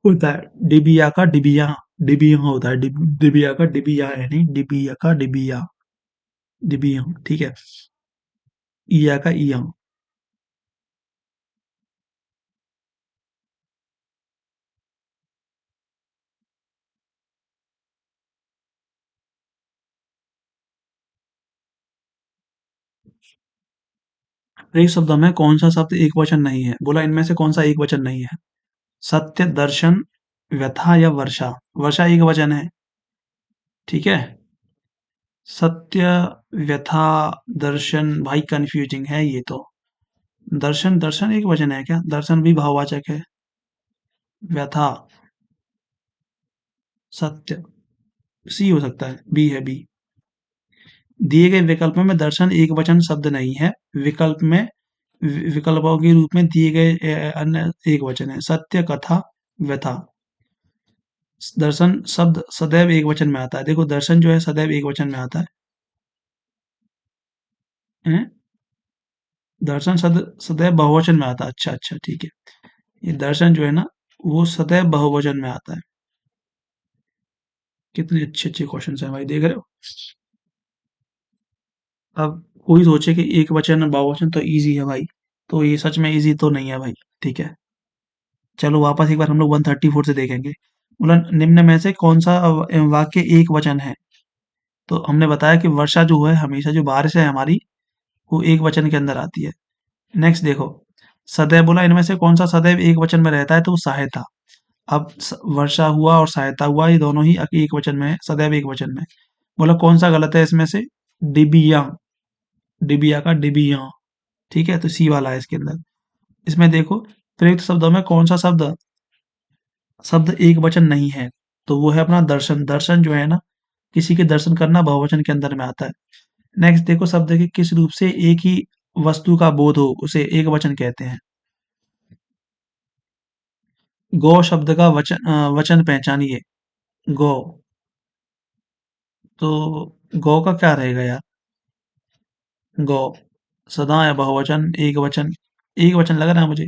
होता है, डिबिया का डिबिया, डिबिया होता है, डिबिया का डिबिया है, नहीं डिबिया का डिबिया, डिबिया। ठीक है। इया का इया। एक शब्दों में कौन सा शब्द एक वचन नहीं है? बोला इनमें से कौन सा एक वचन नहीं है? सत्य, दर्शन, व्यथा या वर्षा। वर्षा एक वचन है। ठीक है। सत्य, व्यथा, दर्शन, भाई कंफ्यूजिंग है ये तो। दर्शन, दर्शन एक वचन है क्या? दर्शन भी भाववाचक है। व्यथा, सत्य, सी हो सकता है, बी है बी। दिए गए विकल्प में दर्शन एक वचन शब्द नहीं है। विकल्प में विकल्पों के रूप में दिए गए अन्य एक वचन है। सत्य, कथा, व्यथा। दर्शन शब्द सदैव एक वचन में आता है। देखो, दर्शन जो है सदैव एक वचन में आता है। दर्शन सदैव बहुवचन में आता है। अच्छा अच्छा, ठीक है। ये दर्शन जो है ना, वो सदैव बहुवचन में आता है। कितने अच्छे अच्छे क्वेश्चन हैं भाई, देख रहे हो? अब कोई सोचे कि एक वचन और बहुवचन तो इजी है भाई, तो ये सच में इजी तो नहीं है भाई। ठीक है, चलो वापस एक बार हम लोग 134 से देखेंगे। बोला निम्न में से कौन सा वाक्य एक वचन है? तो हमने बताया कि वर्षा जो है, हमेशा जो बारिश है हमारी, वो एक वचन के अंदर आती है। नेक्स्ट देखो, सदैव बोला इनमें से कौन सा सदैव एक वचन में रहता है? तो वो सहायता। अब वर्षा हुआ और सहायता हुआ, ये दोनों ही एक वचन में है, सदैव एक वचन में। बोला कौन सा गलत है इसमें से? डिबिया, डिबिया का डिबिया। ठीक है, तो सी वाला है इसके अंदर। इसमें देखो, प्रयुक्त शब्दों में कौन सा शब्द शब्द एक वचन नहीं है? तो वो है अपना दर्शन। दर्शन जो है ना, किसी के दर्शन करना बहुवचन के अंदर में आता है। नेक्स्ट देखो, शब्द के किस रूप से एक ही वस्तु का बोध हो उसे एक वचन कहते हैं? गौ शब्द का वचन पहचानिए। गौ, तो गौ का क्या रहेगा यार? गौ, सदा या बहुवचन, एक वचन? एक वचन लग रहा है मुझे।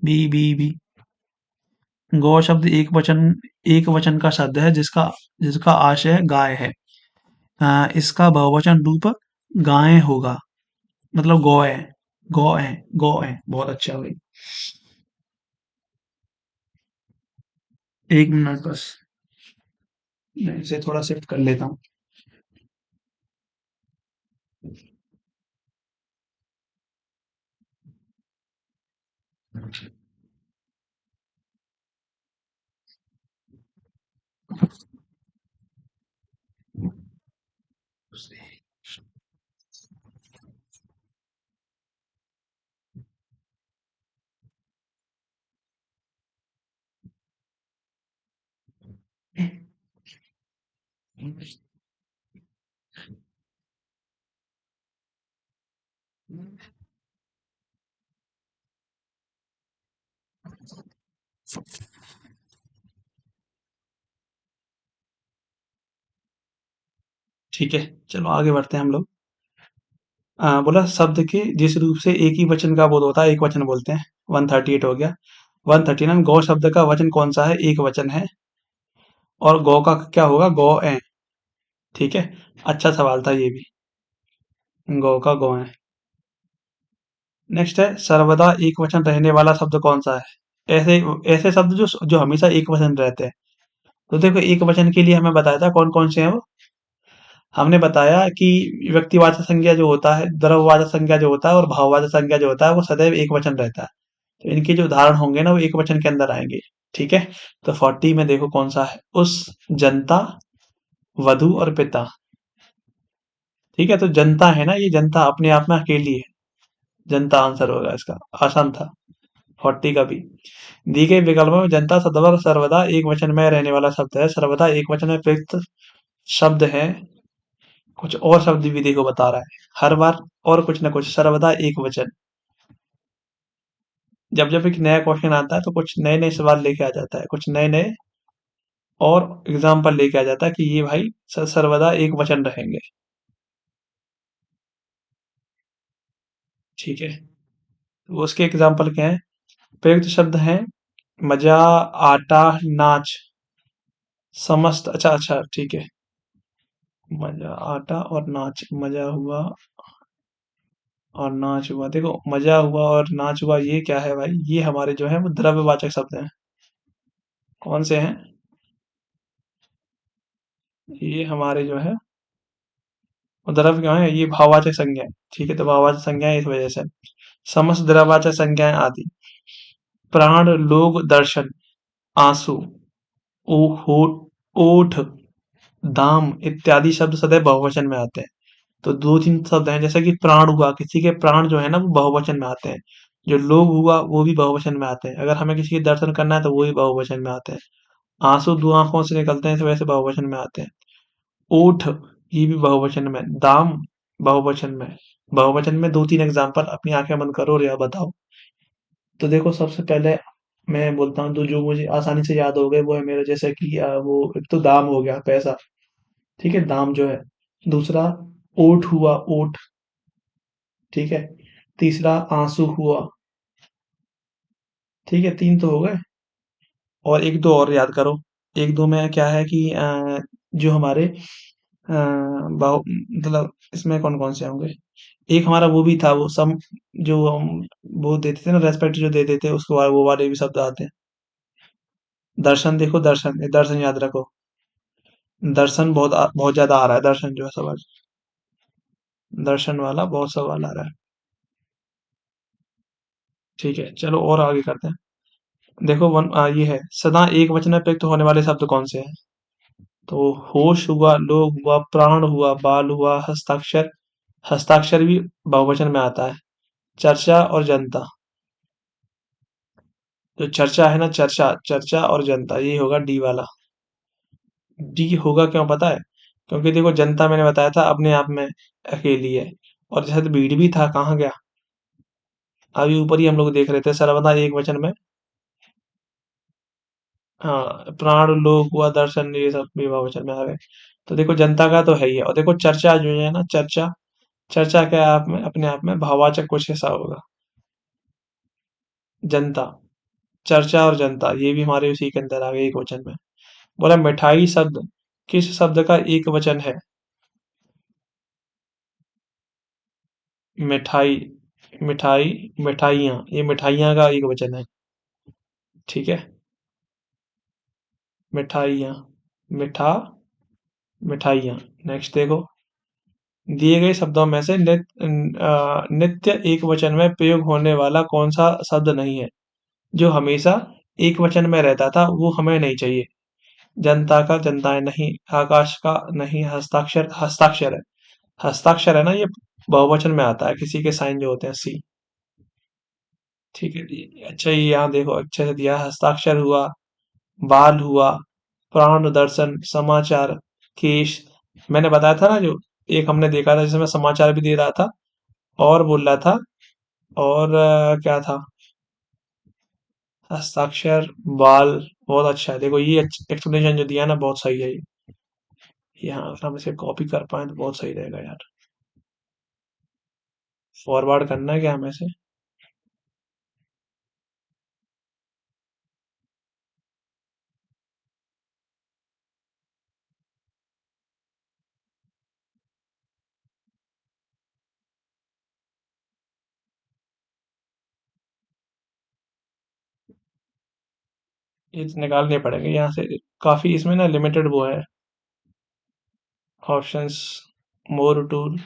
B B B. गौ शब्द एक वचन का शब्द है जिसका जिसका आशय गाय है। इसका बहुवचन रूप गायें होगा, मतलब गौ है, गौ है, गौ है। बहुत अच्छा भाई। एक मिनट बस, मैं इसे थोड़ा शिफ्ट कर लेता हूँ। ठीक है, चलो आगे बढ़ते हैं हम लोग। बोला शब्द के जिस रूप से एक ही वचन का बोध होता है, एक वचन बोलते हैं। 138 हो गया। 139, गौ शब्द का वचन कौन सा है? एक वचन है। और गौ का क्या होगा? गौ ए। ठीक है, अच्छा सवाल था ये भी। गौ का गौ है। नेक्स्ट है, सर्वदा एक वचन रहने वाला शब्द कौन सा है? ऐसे ऐसे शब्द जो जो हमेशा एक वचन रहते हैं। तो देखो, एक वचन के लिए हमें बताया था कौन कौन से हैं वो। हमने बताया कि व्यक्तिवाचक संज्ञा जो होता है, द्रव्यवाचक संज्ञा जो होता है, और भाववाचक संज्ञा जो होता है, वो सदैव एक वचन रहता है। तो इनके जो उदाहरण होंगे ना, वो एक वचन के अंदर आएंगे। ठीक है, तो 40 में देखो कौन सा है। उस, जनता, वधु और पिता। ठीक है, तो जनता है ना, ये जनता अपने आप में अकेली है। जनता आंसर होगा इसका। आसान था 40 का भी। दी गई विकल्पों में जनता सदैव सर्वदा एक वचन में रहने वाला शब्द है। सर्वदा एक वचन में प्रयुक्त शब्द है। कुछ और शब्द भी देखो बता रहा है हर बार, और कुछ ना कुछ, सर्वदा एक वचन। जब जब एक नया क्वेश्चन आता है तो कुछ नए नए सवाल लेके आ जाता है, कुछ नए नए और एग्जाम्पल लेके आ जाता है कि ये भाई सर्वदा एक वचन रहेंगे। ठीक है, तो उसके एग्जाम्पल क्या है? प्रयुक्त शब्द हैं मजा, आटा, नाच, समस्त। अच्छा अच्छा, ठीक है। मजा, आटा और नाच। मजा हुआ और नाच हुआ। देखो, मजा हुआ और नाच हुआ, ये क्या है भाई? ये हमारे जो है वो द्रव्यवाचक शब्द हैं। कौन से हैं? ये हमारे जो है वो द्रव्य क्यों है? ये भाववाचक संज्ञा है। ठीक है, तो भाववाचक संज्ञा इस वजह से। समस्त द्रव्यवाचक संज्ञाएं आदि। प्राण, लोग, दर्शन, आंसू, ओ, ओठ, दाम इत्यादि शब्द सदैव बहुवचन में आते हैं। तो दो तीन शब्द हैं, जैसे कि प्राण हुआ, किसी के प्राण जो है ना वो बहुवचन में आते हैं। जो लोग हुआ वो भी बहुवचन में आते हैं। अगर हमें किसी के दर्शन करना है तो वो भी बहुवचन में आते हैं। आंसू दो आंखों से निकलते हैं, तो वैसे बहुवचन में आते हैं। ऊठ, ये भी बहुवचन में। दाम बहुवचन में। बहुवचन में दो तीन एग्जांपल, अपनी आंखें बंद करो और यह बताओ। तो देखो, सबसे पहले मैं बोलता हूँ तो जो मुझे आसानी से याद हो गए वो है मेरा, जैसे कि वो एक तो दाम हो गया, पैसा। ठीक है, दाम जो है। दूसरा, ओठ हुआ, ओठ। ठीक है। तीसरा, आंसू हुआ। ठीक है, तीन तो हो गए। और एक दो और याद करो। एक दो में क्या है कि जो हमारे मतलब इसमें कौन कौन से होंगे? एक हमारा वो भी था, वो सम, जो हम वो देते थे ना, रेस्पेक्ट जो देते थे उसको, वो वाले भी शब्द आते हैं। दर्शन, देखो दर्शन, ये दर्शन याद रखो। दर्शन बहुत ज्यादा आ रहा है, दर्शन जो है सवाल। दर्शन वाला बहुत सवाल आ रहा है। ठीक है, चलो और आगे करते हैं। देखो ये है, सदा एक वचन में प्रयुक्त होने वाले शब्द कौन से हैं? तो होश हुआ, लोग हुआ, प्राण हुआ, बाल हुआ, हस्ताक्षर। हस्ताक्षर भी बहुवचन में आता है। चर्चा और जनता। जो चर्चा है ना, चर्चा, चर्चा और जनता, ये होगा डी वाला। डी होगा क्यों पता है? क्योंकि देखो, जनता मैंने बताया था अपने आप में अकेली है। और जैसे भीड़ भी था, कहाँ गया? अभी ऊपर ही हम लोग देख रहे थे, सर्वदा एक वचन में। हाँ, प्राण, लोग हुआ, दर्शन, ये सब भी बहुवचन में आ गए। तो देखो, जनता का तो है ही है। और देखो, चर्चा जो है ना, चर्चा, चर्चा क्या आप में अपने आप में भाववाचक कुछ ऐसा होगा। जनता, चर्चा और जनता, ये भी हमारे उसी के अंदर आ गए एक वचन में। बोला, मिठाई शब्द किस शब्द का एक वचन है? मिठाई, मिठाई, मिठाइयाँ, ये मिठाइयाँ का एक वचन है। ठीक है, मिठाइयाँ, मिठा, मिठाइयाँ। नेक्स्ट देखो, दिए गए शब्दों में से नित्य एक वचन में प्रयोग होने वाला कौन सा शब्द नहीं है? जो हमेशा एक वचन में रहता था वो हमें नहीं चाहिए। जनता का जनताएं नहीं, आकाश का नहीं, हस्ताक्षर हस्ताक्षर है। हस्ताक्षर है ना, ये बहुवचन में आता है, किसी के साइन जो होते हैं सी। ठीक है जी। अच्छा, ये यहाँ देखो अच्छे से दिया, हस्ताक्षर हुआ, बाल हुआ, प्राण दर्शन, समाचार, केश। मैंने बताया था ना, जो एक हमने देखा था जिसमें समाचार भी दे रहा था और बोल रहा था, और क्या था, हस्ताक्षर, बाल। बहुत अच्छा है, देखो ये एक्सप्लेनेशन जो दिया ना बहुत सही है ये। यहाँ अगर हम इसे कॉपी कर पाए तो बहुत सही रहेगा यार। फॉरवर्ड करना है क्या हमें से? ये तो निकालने पड़ेंगे यहाँ से, काफी इसमें ना लिमिटेड वो है ऑप्शंस, मोर टूल।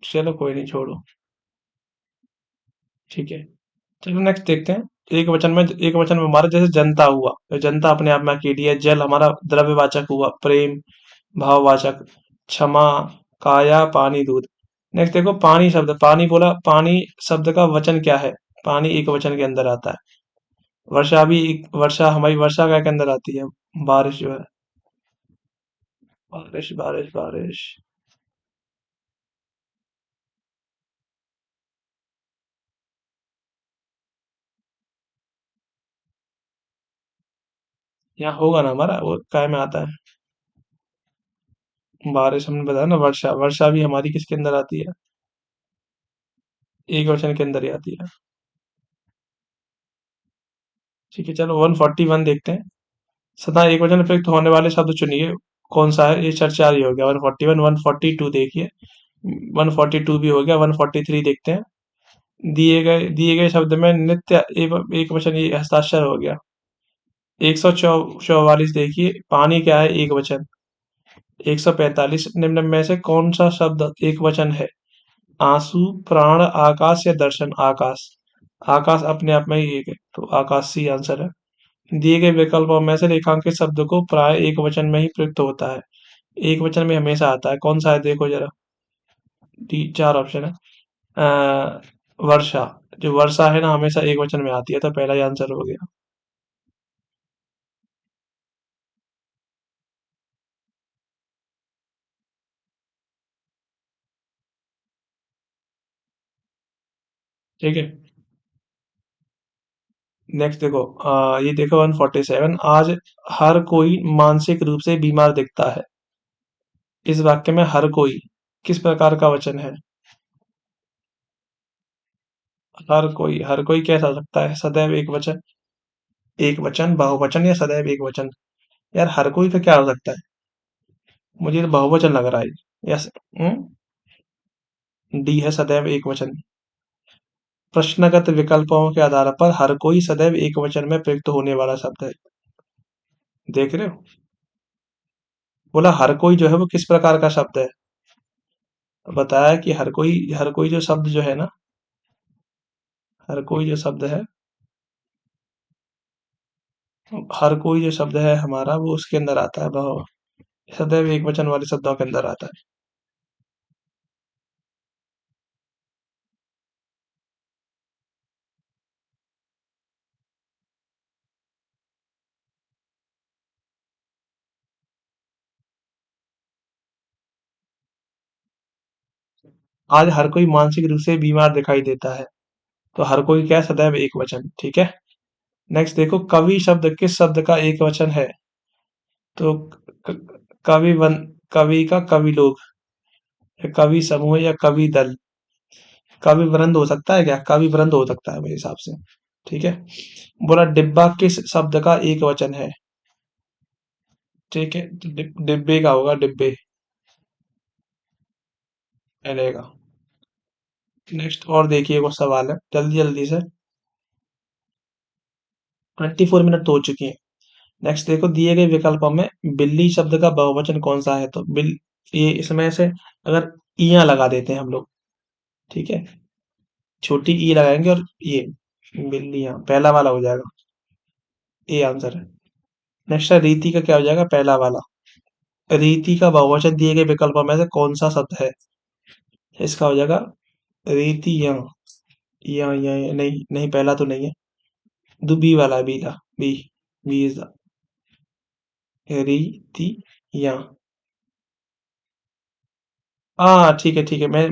चलो कोई नहीं, छोड़ो। ठीक है, चलो नेक्स्ट देखते हैं। एक वचन में हमारा जैसे जनता हुआ, तो जनता अपने आप में अकेली है। जल हमारा द्रव्यवाचक हुआ, प्रेम भाववाचक, क्षमा, काया, पानी, दूध। नेक्स्ट देखो पानी शब्द, पानी बोला, पानी शब्द का वचन क्या है? पानी एक वचन के अंदर आता है। वर्षा भी वर्षा हमारी वर्षा क्या के अंदर आती है? बारिश जो है, बारिश बारिश बारिश। यहाँ होगा ना हमारा, वो काय में आता है? बारिश हमने बताया ना, वर्षा, वर्षा भी हमारी किसके अंदर आती है? एक वचन के अंदर ही आती है। ठीक है, चलो 141 देखते हैं। सदा एक वचन में प्रयुक्त होने वाले शब्द चुनिए, कौन सा है? ये चर्चा ही हो गया 141। 142 देखिए, 142 भी हो गया। 143 देखते हैं। दिए गए शब्द में नित्य एक वचन, ये हस्ताक्षर हो गया। 144 देखिए, पानी क्या है? एक वचन। 145, निम्न में से कौन सा शब्द एक वचन है? आंसू, प्राण, आकाश या दर्शन? आकाश। आकाश अपने आप में ही एक है, तो आकाश ही आंसर है। दिए गए विकल्पों में से रेखांकित शब्द को प्राय एक वचन में ही प्रयुक्त होता है। एक वचन में हमेशा आता है, कौन सा है देखो जरा। चार ऑप्शन है। वर्षा, जो वर्षा है ना हमेशा एक वचन में आती है, तो पहला ही आंसर हो गया। ठीक है, नेक्स्ट देखो, ये देखो 147, आज हर कोई मानसिक रूप से बीमार दिखता है। इस वाक्य में हर कोई किस प्रकार का वचन है? हर कोई कैसा हो सकता है? सदैव एक वचन, बहुवचन या सदैव एक वचन? यार हर कोई तो क्या हो सकता है? मुझे तो बहुवचन लग रहा है। यस। डी है, सदैव एक वचन। प्रश्नगत विकल्पों के आधार पर हर कोई सदैव एक वचन में प्रयुक्त होने वाला शब्द है। देख रहे हो, बोला हर कोई जो है वो किस प्रकार का शब्द है। बताया कि हर कोई जो शब्द जो है ना, हर कोई जो शब्द है, हर कोई जो शब्द है हमारा, वो उसके अंदर आता है, बहु सदैव एक वचन वाले शब्दों के अंदर आता है। आज हर कोई मानसिक रूप से बीमार दिखाई देता है, तो हर कोई क्या है? सदैव एक वचन। ठीक है, नेक्स्ट देखो, कवि शब्द किस शब्द का एक वचन है? तो कवि वन, कवि का कवि लोग, या कवि समूह, या कवि दल? कवि वृंद हो सकता है क्या? कवि वृंद हो सकता है मेरे हिसाब से। ठीक है, बोला डिब्बा किस शब्द का एक वचन है? ठीक है, तो डिब्बे का होगा, डिब्बे रहेगा। नेक्स्ट और देखिए, वो सवाल है, जल्दी जल्दी से। 24 मिनट तो हो चुकी है। नेक्स्ट देखो, दिए गए विकल्पों में बिल्ली शब्द का बहुवचन कौन सा है? तो ये इसमें से अगर इयां लगा देते हैं हम लोग। ठीक है, छोटी ई लगाएंगे और ये बिल्लियां, पहला वाला हो जाएगा। ये आंसर है। नेक्स्ट है रीति का क्या हो जाएगा, पहला वाला। रीति का बहुवचन दिए गए विकल्पों में से कौन सा शब्द है? इसका हो जाएगा रीतियां। या नहीं नहीं, पहला तो नहीं है। बी वाला, बी था। बी। बी इज रीतियां। हाँ ठीक है ठीक है, मैं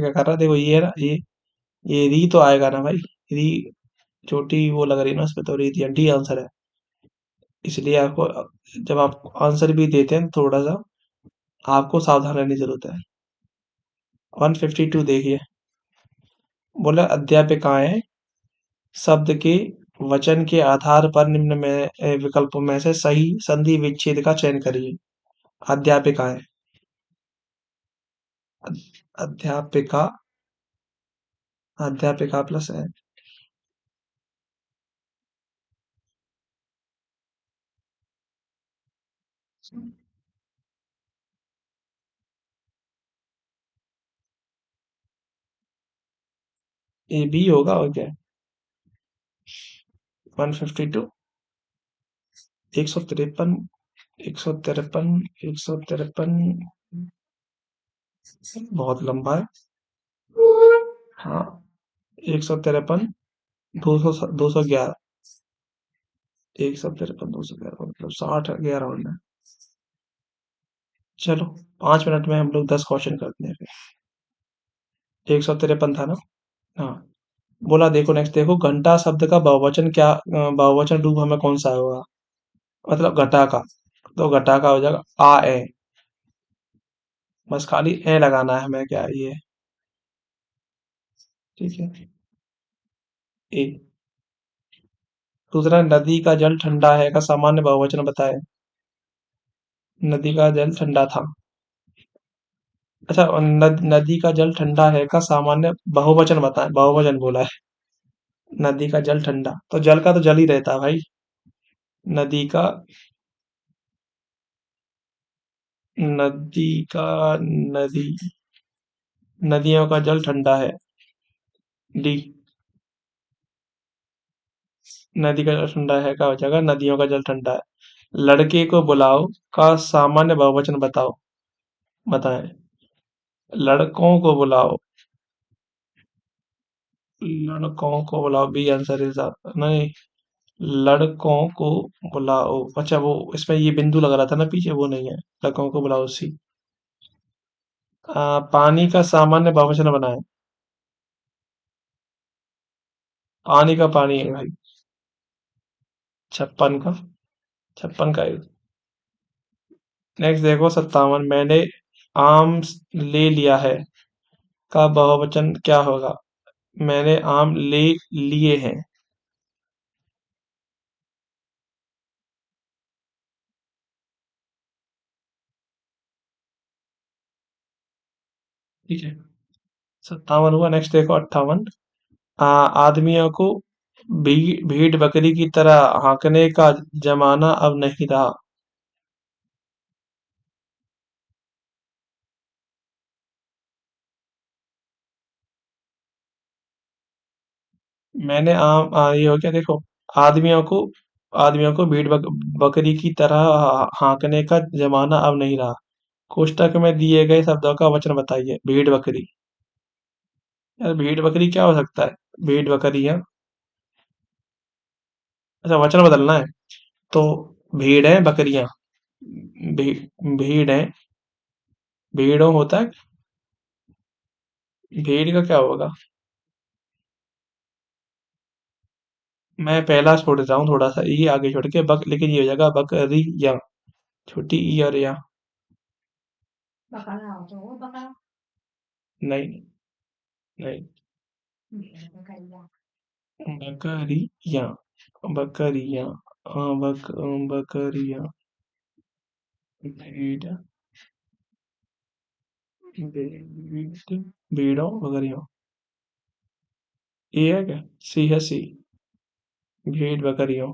क्या कर रहा, देखो ये है ना, ये री तो आएगा ना भाई। री छोटी वो लग रही है ना उसपे, तो री डी आंसर है। इसलिए आपको जब आप आंसर भी देते हैं थोड़ा सा आपको सावधान रहने की जरूरत है। 152 देखिए। बोला अध्यापिकाएं शब्द के वचन के आधार पर निम्न में विकल्पों में से सही संधि विच्छेद का चयन करिए। अध्यापिकाएं। अध्यापिका। अध्यापिका प्लस है। ए बी होगा और क्या। 152। 153। 153। 153। बहुत लंबा है। हाँ। 153। 211। 153 211 मतलब 60 11 होना है। चलो 5 मिनट में हम लोग 10 क्वेश्चन करते हैं फिर। 153 था ना। हाँ। बोला देखो नेक्स्ट देखो, घंटा शब्द का बहुवचन क्या, बहुवचन रूप हमें कौन सा होगा, मतलब घटा का। तो घटा का हो जाएगा आ ए। बस खाली ए लगाना है हमें, क्या ये। ठीक है। ए। दूसरा, नदी का जल ठंडा है का सामान्य बहुवचन बताए। नदी का जल ठंडा था। अच्छा, और नदी का जल ठंडा है का सामान्य बहुवचन बताएं, बहुवचन बोला है। नदी का जल ठंडा, तो जल का तो जल ही रहता है भाई। नदी का। नदी का। नदी। नदियों का जल ठंडा है। डी। नदी का जल ठंडा है का हो जाएगा नदियों का जल ठंडा है। लड़के को बुलाओ का सामान्य बहुवचन बताओ। बताएं। लड़कों को बुलाओ। लड़कों को बुलाओ, बी आंसर इज नहीं। लड़कों को बुलाओ, अच्छा वो इसमें ये बिंदु लग रहा था ना पीछे, वो नहीं है। लड़कों को बुलाओ सी। पानी का सामान्य बहुवचन बनाए। पानी का पानी है भाई। 56 का। 56 का। नेक्स्ट देखो 57, मैंने आम ले लिया है का बहुवचन क्या होगा। मैंने आम ले लिए हैं। ठीक है। 57 हुआ। नेक्स्ट देखो 58। आदमियों को भेड़ बकरी की तरह हाँकने का जमाना अब नहीं रहा। मैंने ये हो गया देखो। आदमियों को आदमियों को बकरी की तरह हाँकने का जमाना अब नहीं रहा। कोष्टक में दिए गए शब्दों का वचन बताइए। भेड़ बकरी। यार भेड़ बकरी क्या हो सकता है। भेड़ बकरी है। अच्छा वचन बदलना है। तो भेड़ है बकरियां। भीड़ है। भेड़ों होता है। भेड़ का क्या होगा। मैं पहला छोड़ देता हूँ, थोड़ा सा ये आगे छोड़ के बक, लेकिन ये हो जाएगा बकरी या। छोटी ई और या। नहीं। नहीं। बकरिया। बकरिया। हाँ बकरिया। भेड़। भेड़। भेड़ों बकरियों। ये है क्या। सी है सी। भेड़ बकरियों।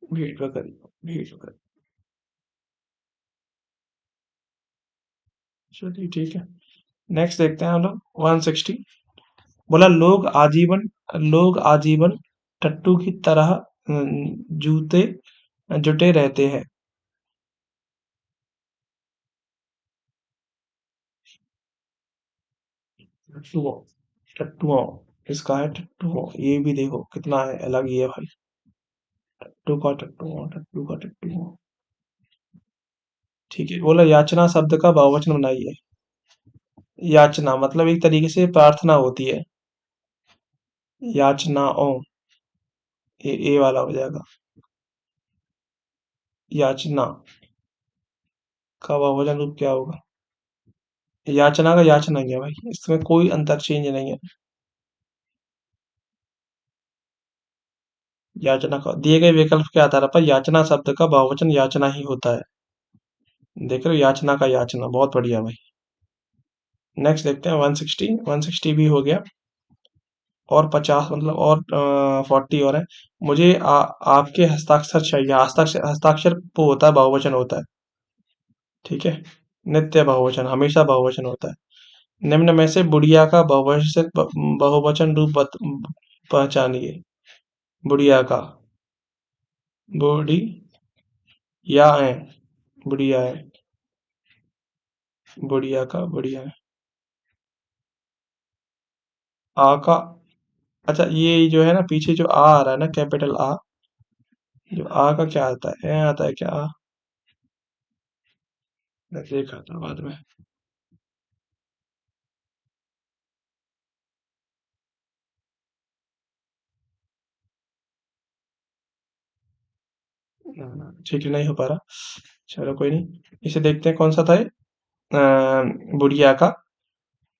भेड़ बकरियों। भेड़ बकरी। चलिए ठीक है। नेक्स्ट देखते हैं हम लोग 160। बोला लोग आजीवन टट्टू की तरह जूते जुटे रहते हैं। टट्टुओं, टट्टुओं, इसका है टट्टुओं। ये भी देखो कितना है अलग ही है भाई। टट्टू का टट्टुओं, टट्टू का टट्टुओं। ठीक है, बोला याचना शब्द का बहुवचन बनाइए। याचना मतलब एक तरीके से प्रार्थना होती है। याचनाओं, ये वाला हो जाएगा। याचना का बहुवचन रूप क्या होगा? याचना का याचना ही है भाई, इसमें कोई अंतर चेंज नहीं है। याचना का दिए गए विकल्प के आधार पर याचना शब्द का बहुवचन याचना ही होता है। देख रहे हो, याचना का याचना, बहुत बढ़िया भाई। नेक्स्ट देखते हैं 160। 160 भी हो गया, और 50 मतलब और 40 और है। मुझे आपके हस्ताक्षर चाहिए। हस्ताक्षर, हस्ताक्षर वो होता है, बहुवचन होता है। ठीक है, नित्य बहुवचन, हमेशा बहुवचन होता है। निम्न में से बुढ़िया का बहुवचन रूप पहचानिए। बुढ़िया का, बूढ़ी या है, बुढ़िया है, बुढ़िया का, बुढ़िया है। आ का, अच्छा ये जो है ना पीछे जो आ रहा है ना, कैपिटल आ, जो आ का क्या आता है? ए आता है क्या आ? मैं देखा था बाद में। ठीक है, नहीं हो पा रहा। चलो कोई नहीं, इसे देखते हैं कौन सा था ये। बुढ़िया का,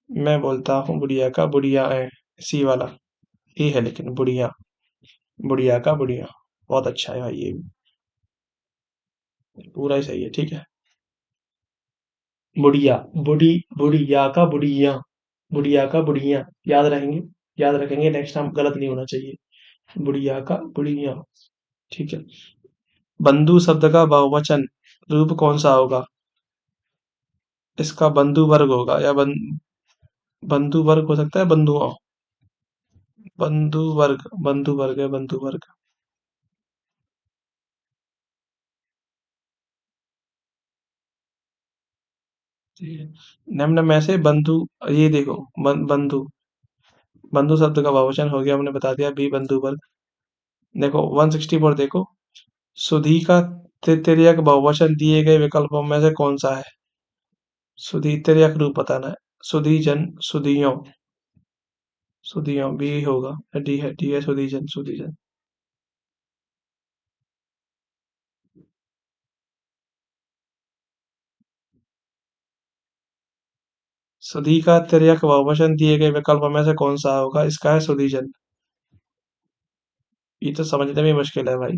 मैं बोलता हूँ बुढ़िया का, बुढ़िया है, सी वाला ये है, लेकिन बुढ़िया, बुढ़िया का बुढ़िया। बहुत अच्छा है भाई, ये भी पूरा ही सही है। ठीक है, बुढ़िया, बुढ़िया का बुढ़िया, बुढ़िया का बुढ़िया, याद रहेंगे, याद रखेंगे, नेक्स्ट टाइम गलत नहीं होना चाहिए। बुढ़िया का बुढ़िया। ठीक है, बंधु शब्द का बहुवचन रूप कौन सा होगा? इसका बंधु वर्ग होगा, या बंधु वर्ग हो सकता है, बंधुओं, बंधु वर्ग, बंधु वर्ग है, बंधु वर्ग। ठीक है, निम्न में से बंधु, ये देखो, बंधु, बंधु शब्द का बहुवचन हो गया, हमने बता दिया, बी बंधु वर्ग। देखो 164 देखो, सुधी का तिर्यक बहुवचन दिए गए विकल्पों में से कौन सा है? सुधी तिर्यक रूप बताना है। सुधीजन, सुधियों, सुधियों बी होगा, डी है सुधीजन, सुधीजन। सुधी का तिर्यक बहुवचन दिए गए विकल्प में से कौन सा होगा? इसका है सुधीजन। ये तो समझने में मुश्किल है भाई।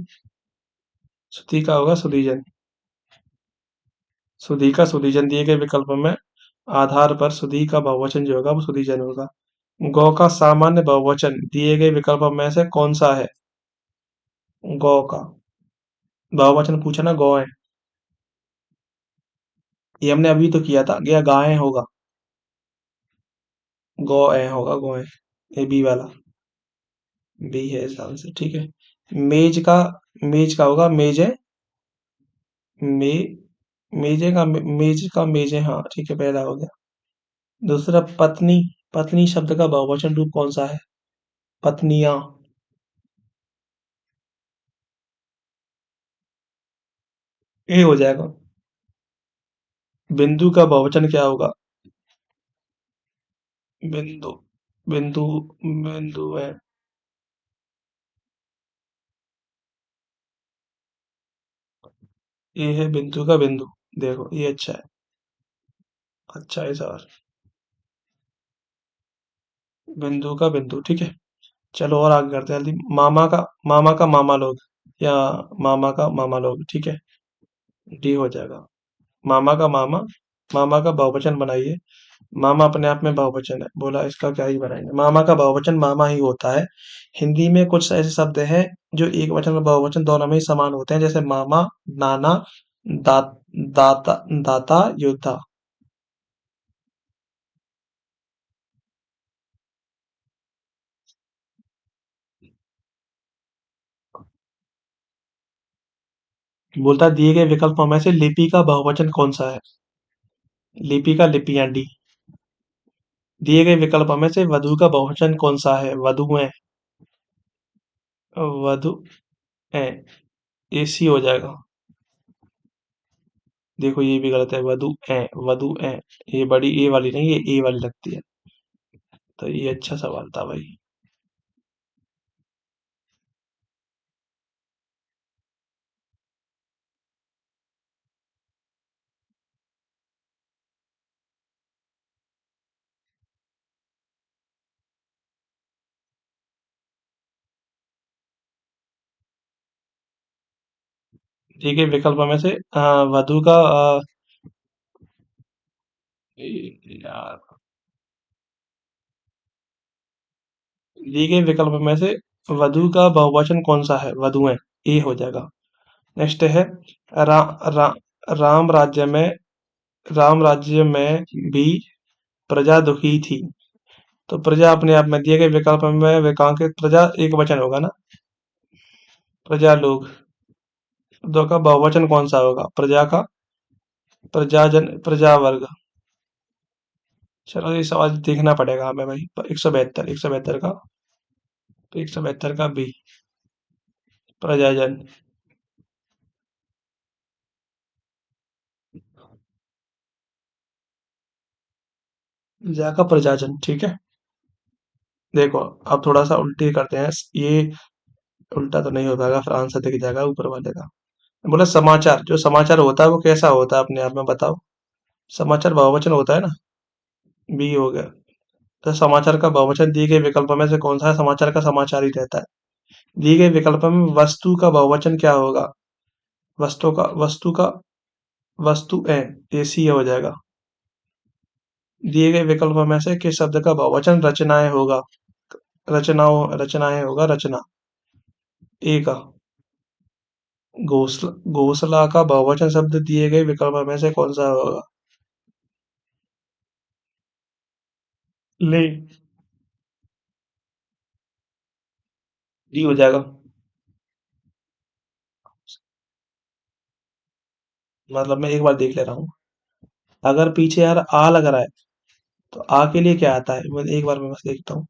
सुधी का होगा सुधीजन। सुधी का सुधीजन दिए गए विकल्प में आधार पर सुधी का बहुवचन जो होगा वो सुधीजन होगा। गौ का सामान्य बहुवचन दिए गए विकल्प में से कौन सा है? गौ का बहुवचन पूछा ना, गौ है। ये हमने अभी तो किया था, गया गाय होगा। गौ है होगा, गौ है। ये बी वाला, बी है इसका आंसर। ठीक है, मेज का, मेज का होगा मेजे, मे मेज का मेजे, हाँ ठीक है, पहला हो गया। दूसरा पत्नी, पत्नी शब्द का बहुवचन रूप कौन सा है? पत्नियां, ये हो जाएगा। बिंदु का बहुवचन क्या होगा? बिंदु, बिंदु, बिंदु है। ये है बिंदु का बिंदु। देखो ये अच्छा है, अच्छा है सर। बिंदु का बिंदु, ठीक है। चलो और आगे करते हैं जल्दी। मामा का मामा लोग, या मामा का मामा लोग, ठीक है, डी हो जाएगा। मामा का मामा, मामा का बहुवचन बनाइए। मामा अपने आप में बहुवचन है, बोला इसका क्या ही बनाएंगे। मामा का बहुवचन मामा ही होता है। हिंदी में कुछ ऐसे शब्द हैं जो एक वचन और बहुवचन दोनों में ही समान होते हैं, जैसे मामा, नाना, दाता, दाता, योद्धा। बोलता है दिए गए विकल्पों में से लिपि का बहुवचन कौन सा है? लिपि का लिपियां डी। दिए गए विकल्पों में से वधु का बहुवचन कौन सा है? वधुएं। वधु ए एसी हो जाएगा। देखो ये भी गलत है। वधु ए। वधु ए। ये बड़ी ए वाली नहीं, ये ए वाली लगती है। तो ये अच्छा सवाल था भाई। दिए गए विकल्पों में से वधु का यार, दिए गए विकल्प में से वधु का बहुवचन कौन सा है? वधुएं। ए हो जाएगा। नेक्स्ट है रा, रा, राम राज्य में राम राज्य में भी प्रजा दुखी थी। तो प्रजा अपने आप में दिए गए विकल्प में विकलांकित प्रजा एक वचन होगा ना? प्रजा लोग। दो का बहुवचन कौन सा होगा? प्रजा का प्रजाजन प्रजा वर्ग। चलो ये सवाल देखना पड़ेगा हमें भाई। 172 172 का, तो 172 का बी। प्रजाजन। प्रजा का प्रजाजन, ठीक है। देखो अब थोड़ा सा उल्टी करते हैं ये। उल्टा तो नहीं हो पाएगा, फिर आंसर दिख जाएगा ऊपर वाले का। बोला समाचार, जो समाचार होता है वो कैसा होता है अपने आप में बताओ? समाचार बहुवचन होता है ना? बी हो गया। तो समाचार का बहुवचन दिए गए विकल्प में से कौन सा है? समाचार का समाचार ही रहता है। दिए गए विकल्प में वस्तु का बहुवचन क्या होगा? वस्तु का वस्तु ए। एसी हो जाएगा। दिए गए विकल्प में से किस शब्द का बहुवचन रचनाएं होगा? रचनाएं होगा, रचना। ए का। घोषला। घोषला का बहुवचन शब्द दिए गए विकल्प में से कौन सा होगा? ले। डी हो जाएगा। मतलब मैं एक बार देख ले रहा हूँ। अगर पीछे यार आ लग रहा है तो आ के लिए क्या आता है? मैं एक बार मैं बस देखता हूँ।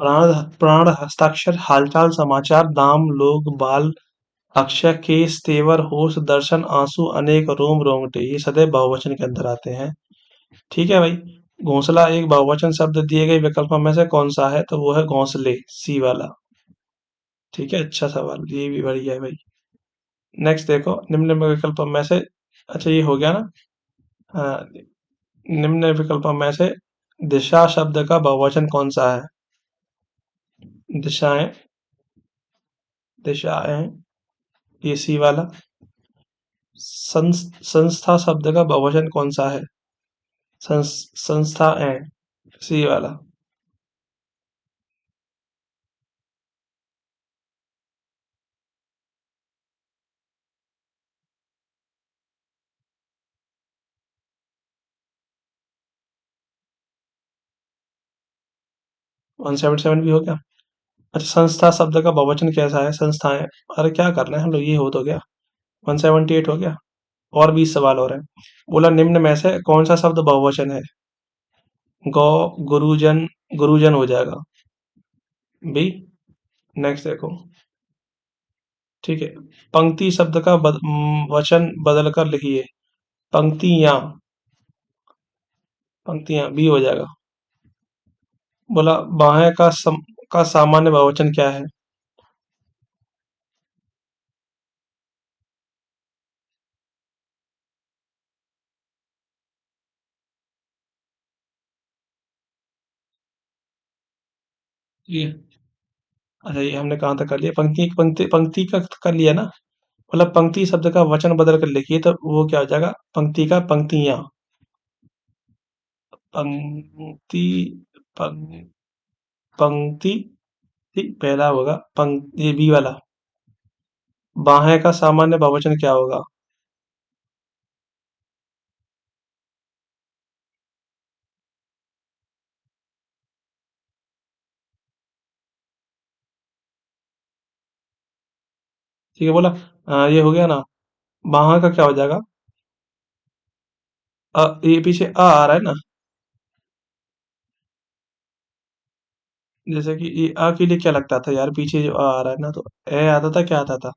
प्राण हस्ताक्षर हालचाल समाचार दाम लोग बाल अक्षय केस तेवर होश दर्शन आंसू अनेक रोम रोंगटे, ये सदैव बहुवचन के अंदर आते हैं। ठीक है भाई। घोंसला एक बहुवचन शब्द दिए गए विकल्पों में से कौन सा है? तो वो है घोंसले, सी वाला। ठीक है, अच्छा सवाल, ये भी बढ़िया है भाई। नेक्स्ट देखो, निम्न में विकल्पों में से, अच्छा ये हो गया ना? हाँ, निम्न विकल्पों में से दिशा शब्द का बहुवचन कौन सा है? दिशाएं। दिशाएं। ये सी वाला। संस्था शब्द का बहुवचन कौन सा है? संस्थाएं। सी वाला। 177 भी हो गया। अच्छा, संस्था शब्द का बहुवचन कैसा है? संस्थाएं। अरे क्या कर रहे हैं हम लोग, ये हो तो गया। 178 हो गया। और 20 सवाल हो रहे हैं। बोला निम्न में से कौन सा शब्द बहुवचन है? गौ। गुरुजन। गुरुजन हो जाएगा। बी। नेक्स्ट देखो। ठीक है। पंक्ति शब्द का वचन बदल कर लिखिए। पंक्तियां। पंक्तियां, बी हो जाएगा। बोला बाहें का सामान्य बहुवचन क्या है? ये। अच्छा, ये हमने कहाँ तक कर लिया? पंक्ति पंक्ति पंक्ति का कर लिया ना? मतलब पंक्ति शब्द का वचन बदल कर लिखिए तो वो क्या हो जाएगा? पंक्ति का पंक्तियां। पंक्ति। पंक्ति। पंक्ति, ठीक, पहला होगा पंक्ति, ये बी वाला। बाहें का सामान्य बहुवचन क्या होगा? ठीक है, बोला। ये हो गया ना। बाहा का क्या हो जाएगा? ये पीछे आ रहा है ना। जैसे कि ये अ के लिए क्या लगता था यार, पीछे जो आ रहा है ना, तो ए आता था, क्या आता था?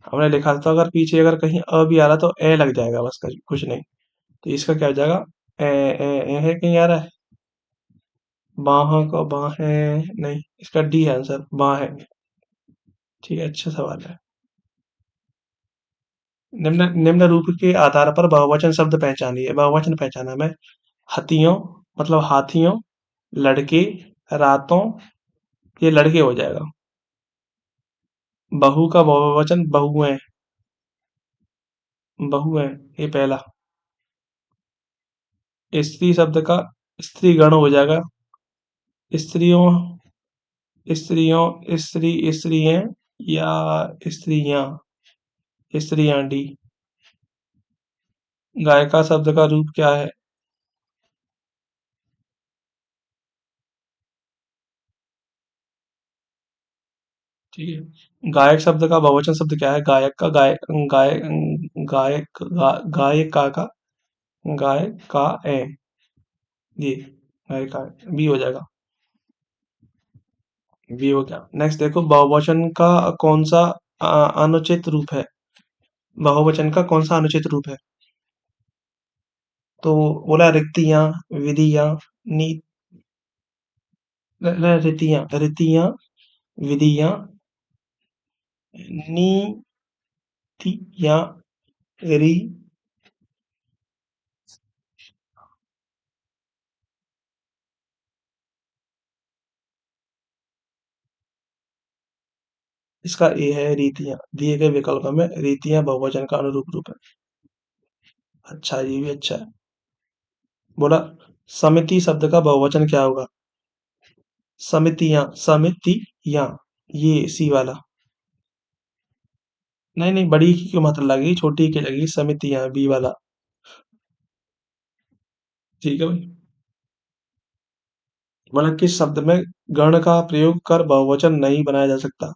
हमने लिखा था अगर पीछे अगर कहीं भी आ रहा तो ए लग जाएगा, बस कुछ नहीं। तो इसका क्या हो जाएगा? ए है, कहीं आ रहा है। बाहा का बाहे, नहीं, इसका डी है आंसर, बाहे। ठीक है, अच्छा सवाल है। निम्न निम्न रूप के आधार पर बहुवचन शब्द पहचानिए। बहुवचन पहचाना में हथियों, मतलब हाथियों, लड़के, रातों, ये लड़के हो जाएगा। बहू का बहुवचन बहुएं, बहुएं, ये पहला। स्त्री शब्द का स्त्रीगण हो जाएगा। स्त्रियों, स्त्रियों, स्त्रियां, या स्त्रियां, स्त्रियां, डी। गायिका शब्द का रूप क्या है? ठीक है, गायक शब्द का बहुवचन शब्द क्या है? गायक का गाय, गाय, गायक, गायिका का, गायिका ए, ये गायिका, बी हो जाएगा। बी हो गया। नेक्स्ट देखो, बहुवचन का कौन सा अनुचित रूप है? बहुवचन का कौन सा अनुचित रूप है? तो बोला रिक्तियां, विधियां, नी, रीतियां, रीतियां, विधियां, नीतियां, री, इसका ए है रीतियां। दिए गए विकल्प में रीतियां बहुवचन का अनुरूप रूप है। अच्छा, ये भी अच्छा है। बोला समिति शब्द का बहुवचन क्या होगा? समितियां, समितियां, ये सी वाला। नहीं नहीं, बड़ी की क्यों मात्रा लगी, छोटी की लगी, समितियां, बी वाला। ठीक है भाई। बोला किस शब्द में गण का प्रयोग कर बहुवचन नहीं बनाया जा सकता?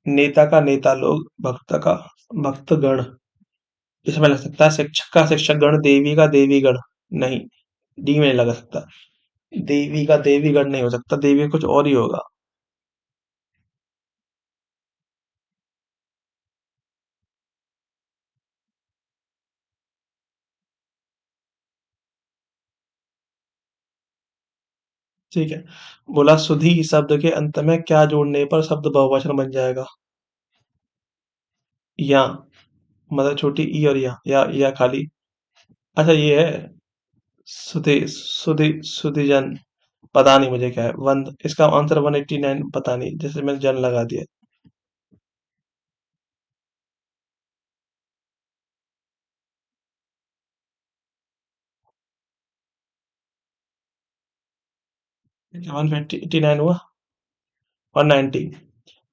नेता का नेता लोग, भक्त का भक्तगण। इसमें लग सकता है शिक्षक का शिक्षक गण, देवी का देवी गण। नहीं, डी में नहीं लगा सकता। देवी का देवी गण नहीं हो सकता, देवी कुछ और ही होगा। ठीक है। बोला सुधी शब्द के अंत में क्या जोड़ने पर शब्द बहुवचन बन जाएगा? या, मतलब छोटी ई और या खाली। अच्छा, ये है सुधि, सुधिजन। पता नहीं मुझे क्या है, वन, इसका आंसर 189, पता नहीं, जैसे मैंने जन लगा दिया। 189 हुआ, 190।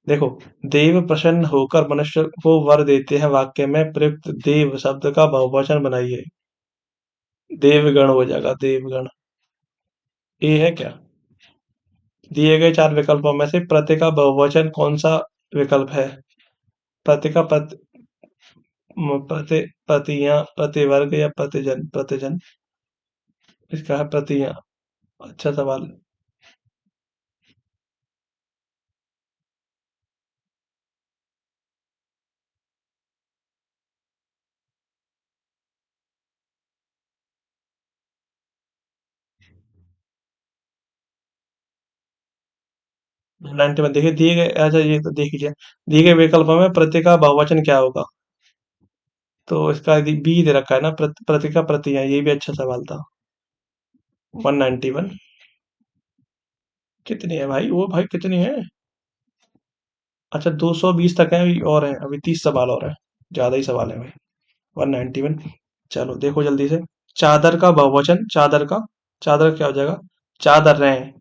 देखो, देव प्रसन्न होकर मनुष्य को वर देते हैं, वाक्य में प्रयुक्त देव शब्द का बहुवचन बनाइए। देवगण हो जाएगा, देवगण। ये है क्या? दिए गए चार विकल्पों में से प्रति का बहुवचन कौन सा विकल्प है? प्रति का प्रति, प्रतियां, प्रतिवर्ग, या प्रतिजन, प्रतिजन। इसका है प्रतियां। अच्छा सवाल। 90 में देखिए, दिए गए, अच्छा ये तो देख लीजिए। दिए गए विकल्पों में प्रति का बहुवचन क्या होगा? तो इसका बी दे रखा है ना, प्रति का प्रतियां, ये भी अच्छा सवाल था। 191। कितनी है भाई, वो भाई कितनी है? अच्छा, 220 तक है अभी, और है अभी 30 सवाल और है। ज्यादा ही सवाल है भाई। 191। चलो देखो जल्दी से। चादर का बहुवचन, चादर का, चादर क्या हो जाएगा? चादरें,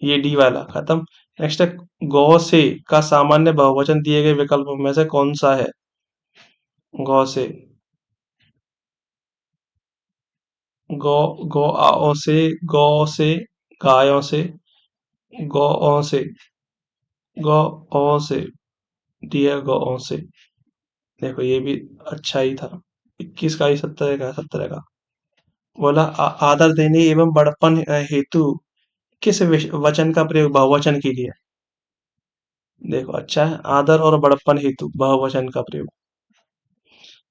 ये डी वाला खत्म। नेक्स्ट है गौ से का सामान्य बहुवचन दिए गए विकल्पों में से कौन सा है? गौ से, गौ, गौ आओ से, गौ से, गायों से, गौ से, गौ से, डियर गौ से। देखो ये भी अच्छा ही था। 21 का ही 17 का 17 का। बोला आदर देने एवं बड़पन हेतु किस वचन का प्रयोग बहुवचन के लिए? देखो अच्छा है, आदर और बड़प्पन हेतु बहुवचन का प्रयोग।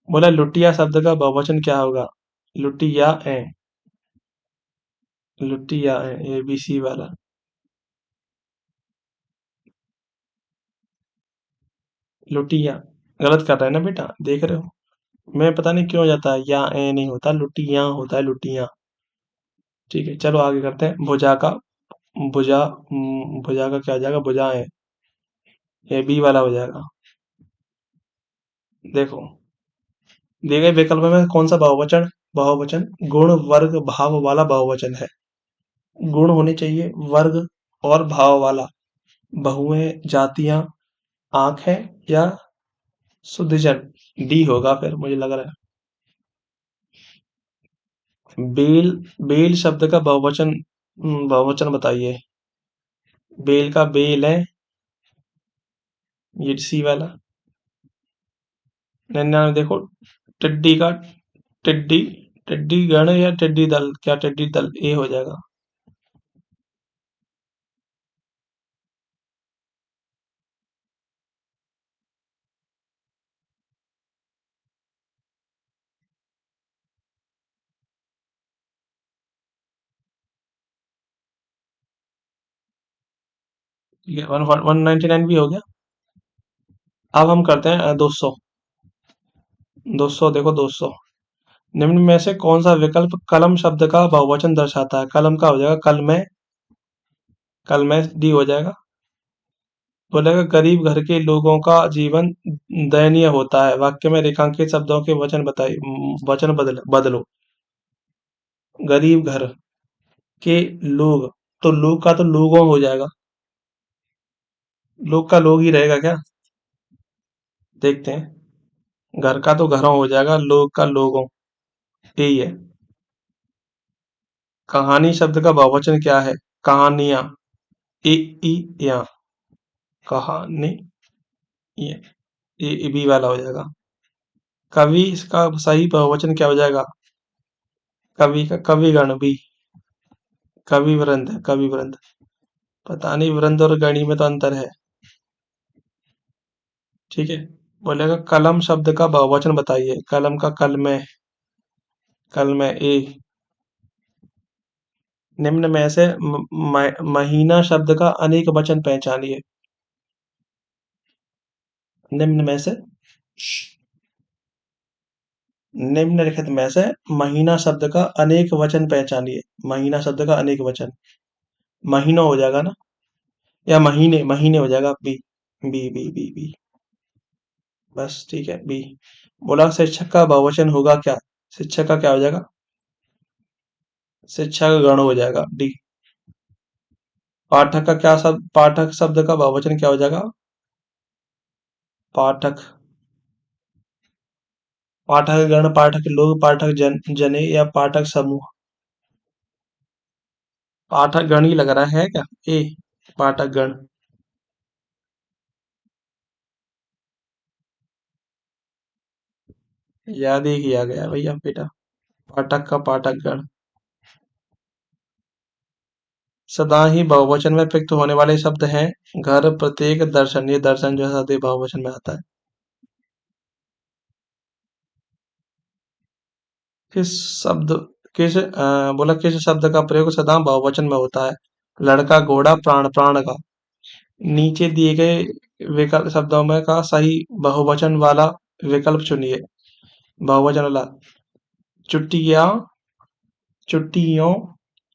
बोला लुटिया शब्द का बहुवचन क्या होगा? लुटिया ए, लुटिया ए, ABC वाला। लुटिया गलत कर रहा है ना बेटा, देख रहे हो? मैं पता नहीं क्यों जाता है, या ए नहीं होता, लुटिया होता है, लुटिया। ठीक है चलो आगे करते हैं। भुजा का, भुजा, भुजा का क्या हो जाएगा? भुजा है, ये बी वाला हो जाएगा। देखो दिए गए विकल्प में कौन सा बहुवचन, बहुवचन गुण वर्ग भाव वाला बहुवचन है? गुण होने चाहिए, वर्ग और भाव वाला। बहुएं, जातियां, आंखें या शुद्धजन। डी होगा फिर मुझे लग रहा है। बेल, बेल शब्द का बहुवचन, बहुवचन बताइए। बेल का बेल है, ये सी वाला। निन्यानवे देखो, टिड्डी का टिड्डी, टिड्डी गण या टिड्डी दल, क्या टिड्डी दल? ए हो जाएगा। ठीक है, 199 भी हो गया। अब हम करते हैं 200। 200 देखो 200। निम्न में से कौन सा विकल्प कलम शब्द का बहुवचन दर्शाता है? कलम का हो जाएगा कल में, कल में डी हो जाएगा। बोलेगा गरीब घर के लोगों का जीवन दयनीय होता है। वाक्य में रेखांकित शब्दों के वचन बताइए, वचन बदलो। गरीब घर के लोग, तो लोग का तो लोगों हो जाएगा, लोग का लोग ही रहेगा क्या? देखते हैं। घर का तो घरों हो जाएगा, लोग का लोगों, यही है। कहानी शब्द का बहुवचन क्या है? कहानियां, ए ई या, कहानी, ये बी वाला हो जाएगा। कवि, इसका सही बहुवचन क्या हो जाएगा? कवि का कविगण, बी। कवि वृंद है, कवि वृंद। पता नहीं वृंद और गणी में तो अंतर है। ठीक है। बोलेगा कलम शब्द का बहुवचन बताइए। कलम का कल में, कल में ए। निम्न में से महीना शब्द का अनेक वचन पहचानिए। निम्न में से, निम्नलिखित में से महीना शब्द का अनेक वचन पहचानिए। महीना शब्द का अनेक वचन, महीनों हो जाएगा ना, या महीने, महीने हो जाएगा, बी। बी बी बी बी, बस ठीक है बी। बोला शिक्षक का बहुवचन होगा क्या? शिक्षक का क्या हो जाएगा? शिक्षक गण हो जाएगा, डी। पाठक का क्या शब्द, पाठक शब्द का बहुवचन क्या हो जाएगा? पाठक, पाठक गण, पाठक लोग, पाठक जने या पाठक समूह। पाठक गण ही लग रहा है क्या? ए, पाठक गण। याद ही किया गया भैया बेटा, पाठक का पाठक गण। सदा ही बहुवचन में प्रयुक्त होने वाले शब्द हैं घर, प्रत्येक, दर्शन। ये दर्शन जो है सदैव बहुवचन में आता है। किस शब्द, किस बोला किस शब्द का प्रयोग सदा बहुवचन में होता है? लड़का, घोड़ा, प्राण, प्राण का। नीचे दिए गए विकल्प शब्दों में का सही बहुवचन वाला विकल्प चुनिए। बहुवचन वाला, चुटिया, चुटियों,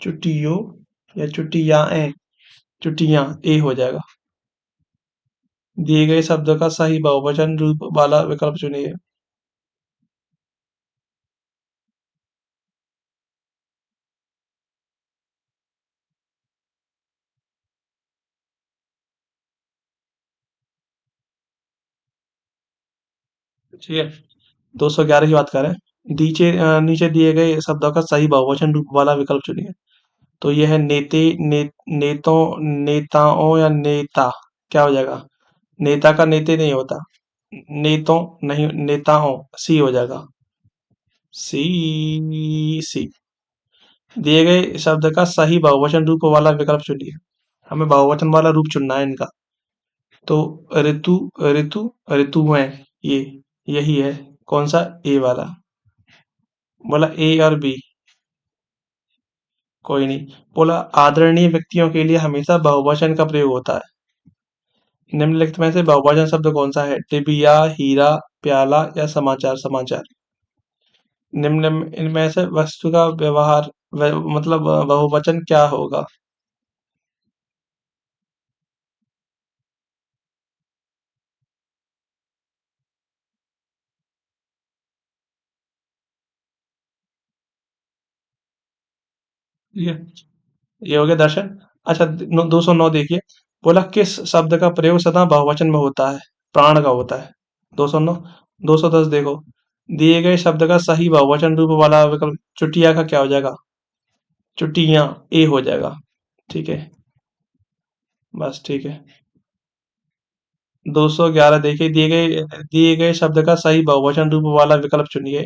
चुटियो या चुटियाएं। चुटियां, ए हो जाएगा। दिए गए शब्द का सही बहुवचन रूप वाला विकल्प चुनिए। ठीक है, 211 की बात करें। नीचे दिए गए शब्दों का सही बहुवचन रूप वाला विकल्प चुनिए। तो यह है नेते, नेतों, नेताओं या नेता। क्या हो जाएगा? नेता का नेते नहीं होता, नेतों नहीं, नेताओं, सी हो जाएगा। सी, सी। दिए गए शब्द का सही बहुवचन रूप वाला विकल्प चुनिए। हमें बहुवचन वाला रूप चुनना है इनका। तो ऋतु, ऋतु, ऋतुएं, ये यही है। कौन सा? ए वाला। बोला ए और बी। कोई नहीं। बोला आदरणीय व्यक्तियों के लिए हमेशा बहुवचन का प्रयोग होता है। निम्नलिखित में से बहुवचन शब्द कौन सा है? टिबिया, हीरा, प्याला या समाचार, समाचार। निम्न इनमें से वस्तु का व्यवहार मतलब बहुवचन क्या होगा? ठीक है, ये हो गया दर्शन। अच्छा, 209 देखिए। बोला किस शब्द का प्रयोग सदा बहुवचन में होता है? प्राण का होता है। 209। 210 देखो। दिए गए शब्द का सही बहुवचन रूप वाला विकल्प चुटिया का क्या हो जाएगा? चुटिया, ए हो जाएगा। ठीक है, बस ठीक है। 211 देखिए। दिए गए शब्द का सही बहुवचन रूप वाला विकल्प चुनिए।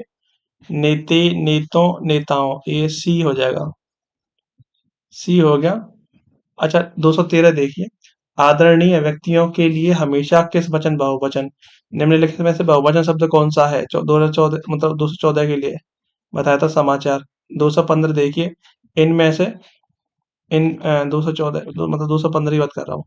नेते, नेतों, नेताओं, ये सी हो जाएगा। सी हो गया। अच्छा, 213 देखिए। आदरणीय व्यक्तियों के लिए हमेशा किस वचन बहुवचन? निम्नलिखित में से बहुवचन शब्द कौन सा है? 2014 मतलब 214 के लिए बताया था समाचार। 215 देखिए। इनमें से इन 214 मतलब 215 की बात कर रहा हूँ।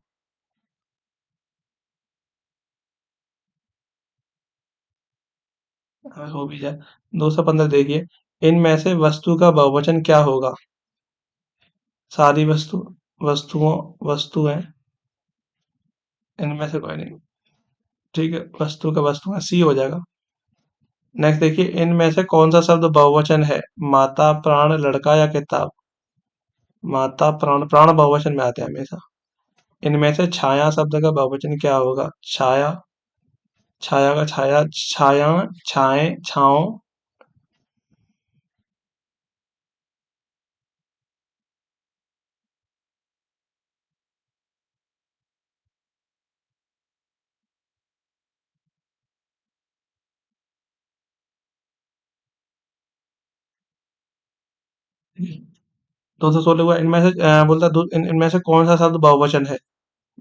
हो भी जाए। 215 देखिए। इनमें से वस्तु का बहुवचन क्या होगा? सारी वस्तु, वस्तुओं, वस्तुएं, इनमें से कोई नहीं। ठीक है, वस्तु का वस्तु है, सी हो जाएगा। नेक्स्ट देखिए। इनमें से कौन सा शब्द बहुवचन है? माता, प्राण, लड़का या किताब। माता, प्राण, प्राण बहुवचन में आते हैं हमेशा। इनमें से छाया शब्द का बहुवचन क्या होगा? छाया, छाया का छाया, छाया, छाए, छाओ। दो सौ सोलह हुआ। इनमें से बोलता इनमें से कौन सा शब्द बहुवचन है?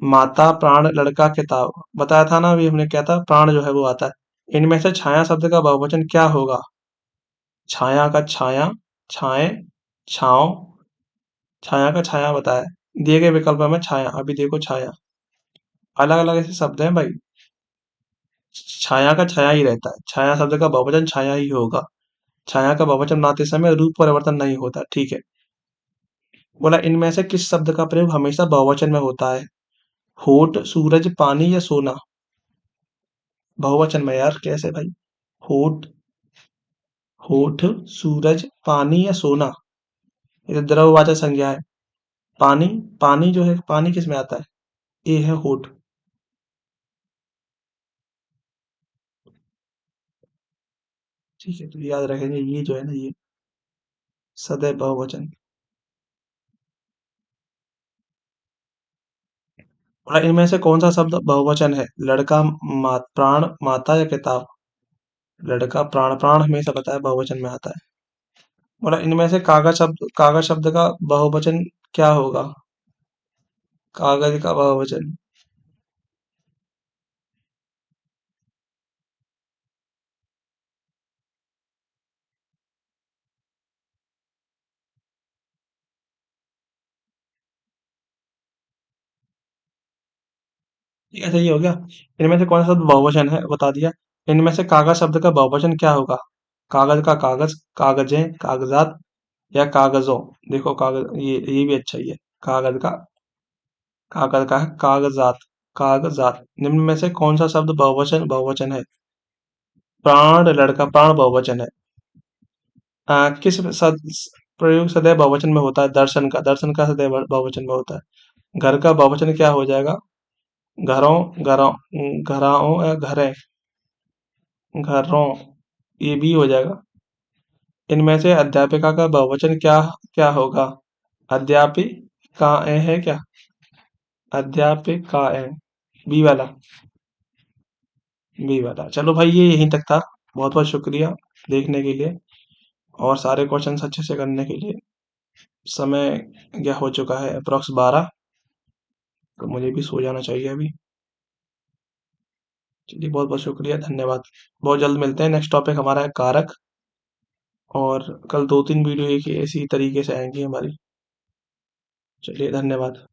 माता, प्राण, लड़का, किताब। बताया था ना अभी हमने, क्या था? प्राण जो है वो आता है। इनमें से छाया शब्द का बहुवचन क्या होगा? छाया का छाया, छाए, छाओ। छाया का छाया बताया। दिए गए विकल्प में छाया, अभी देखो छाया। अलग अलग ऐसे शब्द हैं भाई। छाया का छाया ही रहता है, छाया शब्द का बहुवचन छाया ही होगा। छाया का बहुवचन बनाते समय रूप परिवर्तन नहीं होता। ठीक है। बोला इनमें से किस शब्द का प्रयोग हमेशा बहुवचन में होता है? होठ, सूरज, पानी या सोना। बहुवचन में यार, कैसे भाई? होठ, होठ, सूरज, पानी या सोना। ये तो द्रववाचक संज्ञा है। पानी, पानी जो है, पानी किस में आता है? ए है होठ। ठीक है, तो याद रखेंगे ये जो है ना, ये सदैव बहुवचन। बोला इनमें से कौन सा शब्द बहुवचन है? लड़का, प्राण, माता या किताब। लड़का, प्राण, प्राण हमेशा बताया बहुवचन में आता है। बोला इनमें से कागज शब्द का बहुवचन क्या होगा? कागज का बहुवचन। ठीक है, सही हो गया। इनमें से कौन सा शब्द बहुवचन है? बता दिया। इनमें से कागज शब्द का बहुवचन क्या होगा? कागज का कागज, कागजें, कागजात या कागजों। देखो कागज, ये भी अच्छा ही है। कागज का, कागज का है कागजात, कागजात। निम्न में से कौन सा शब्द बहुवचन बहुवचन है? प्राण, लड़का, प्राण बहुवचन है। किस प्रयोग सदैव बहुवचन में होता है? दर्शन का, दर्शन का सदैव बहुवचन में होता है। घर का बहुवचन क्या हो जाएगा? घरों, घरों, घराओं या घरें। घरों, ये भी हो जाएगा। इनमें से अध्यापिका का बहुवचन क्या क्या होगा? अध्यापिकाएं है क्या? अध्यापिकाएं, बी वाला, बी वाला। चलो भाई, ये यहीं तक था। बहुत बहुत शुक्रिया देखने के लिए और सारे क्वेश्चंस अच्छे से करने के लिए। समय क्या हो चुका है, अप्रोक्स 12। तो मुझे भी सो जाना चाहिए अभी। चलिए, बहुत बहुत शुक्रिया, धन्यवाद। बहुत जल्द मिलते हैं। नेक्स्ट टॉपिक हमारा है कारक। और कल 2-3 वीडियो एक ही ऐसी तरीके से आएंगी हमारी। चलिए, धन्यवाद।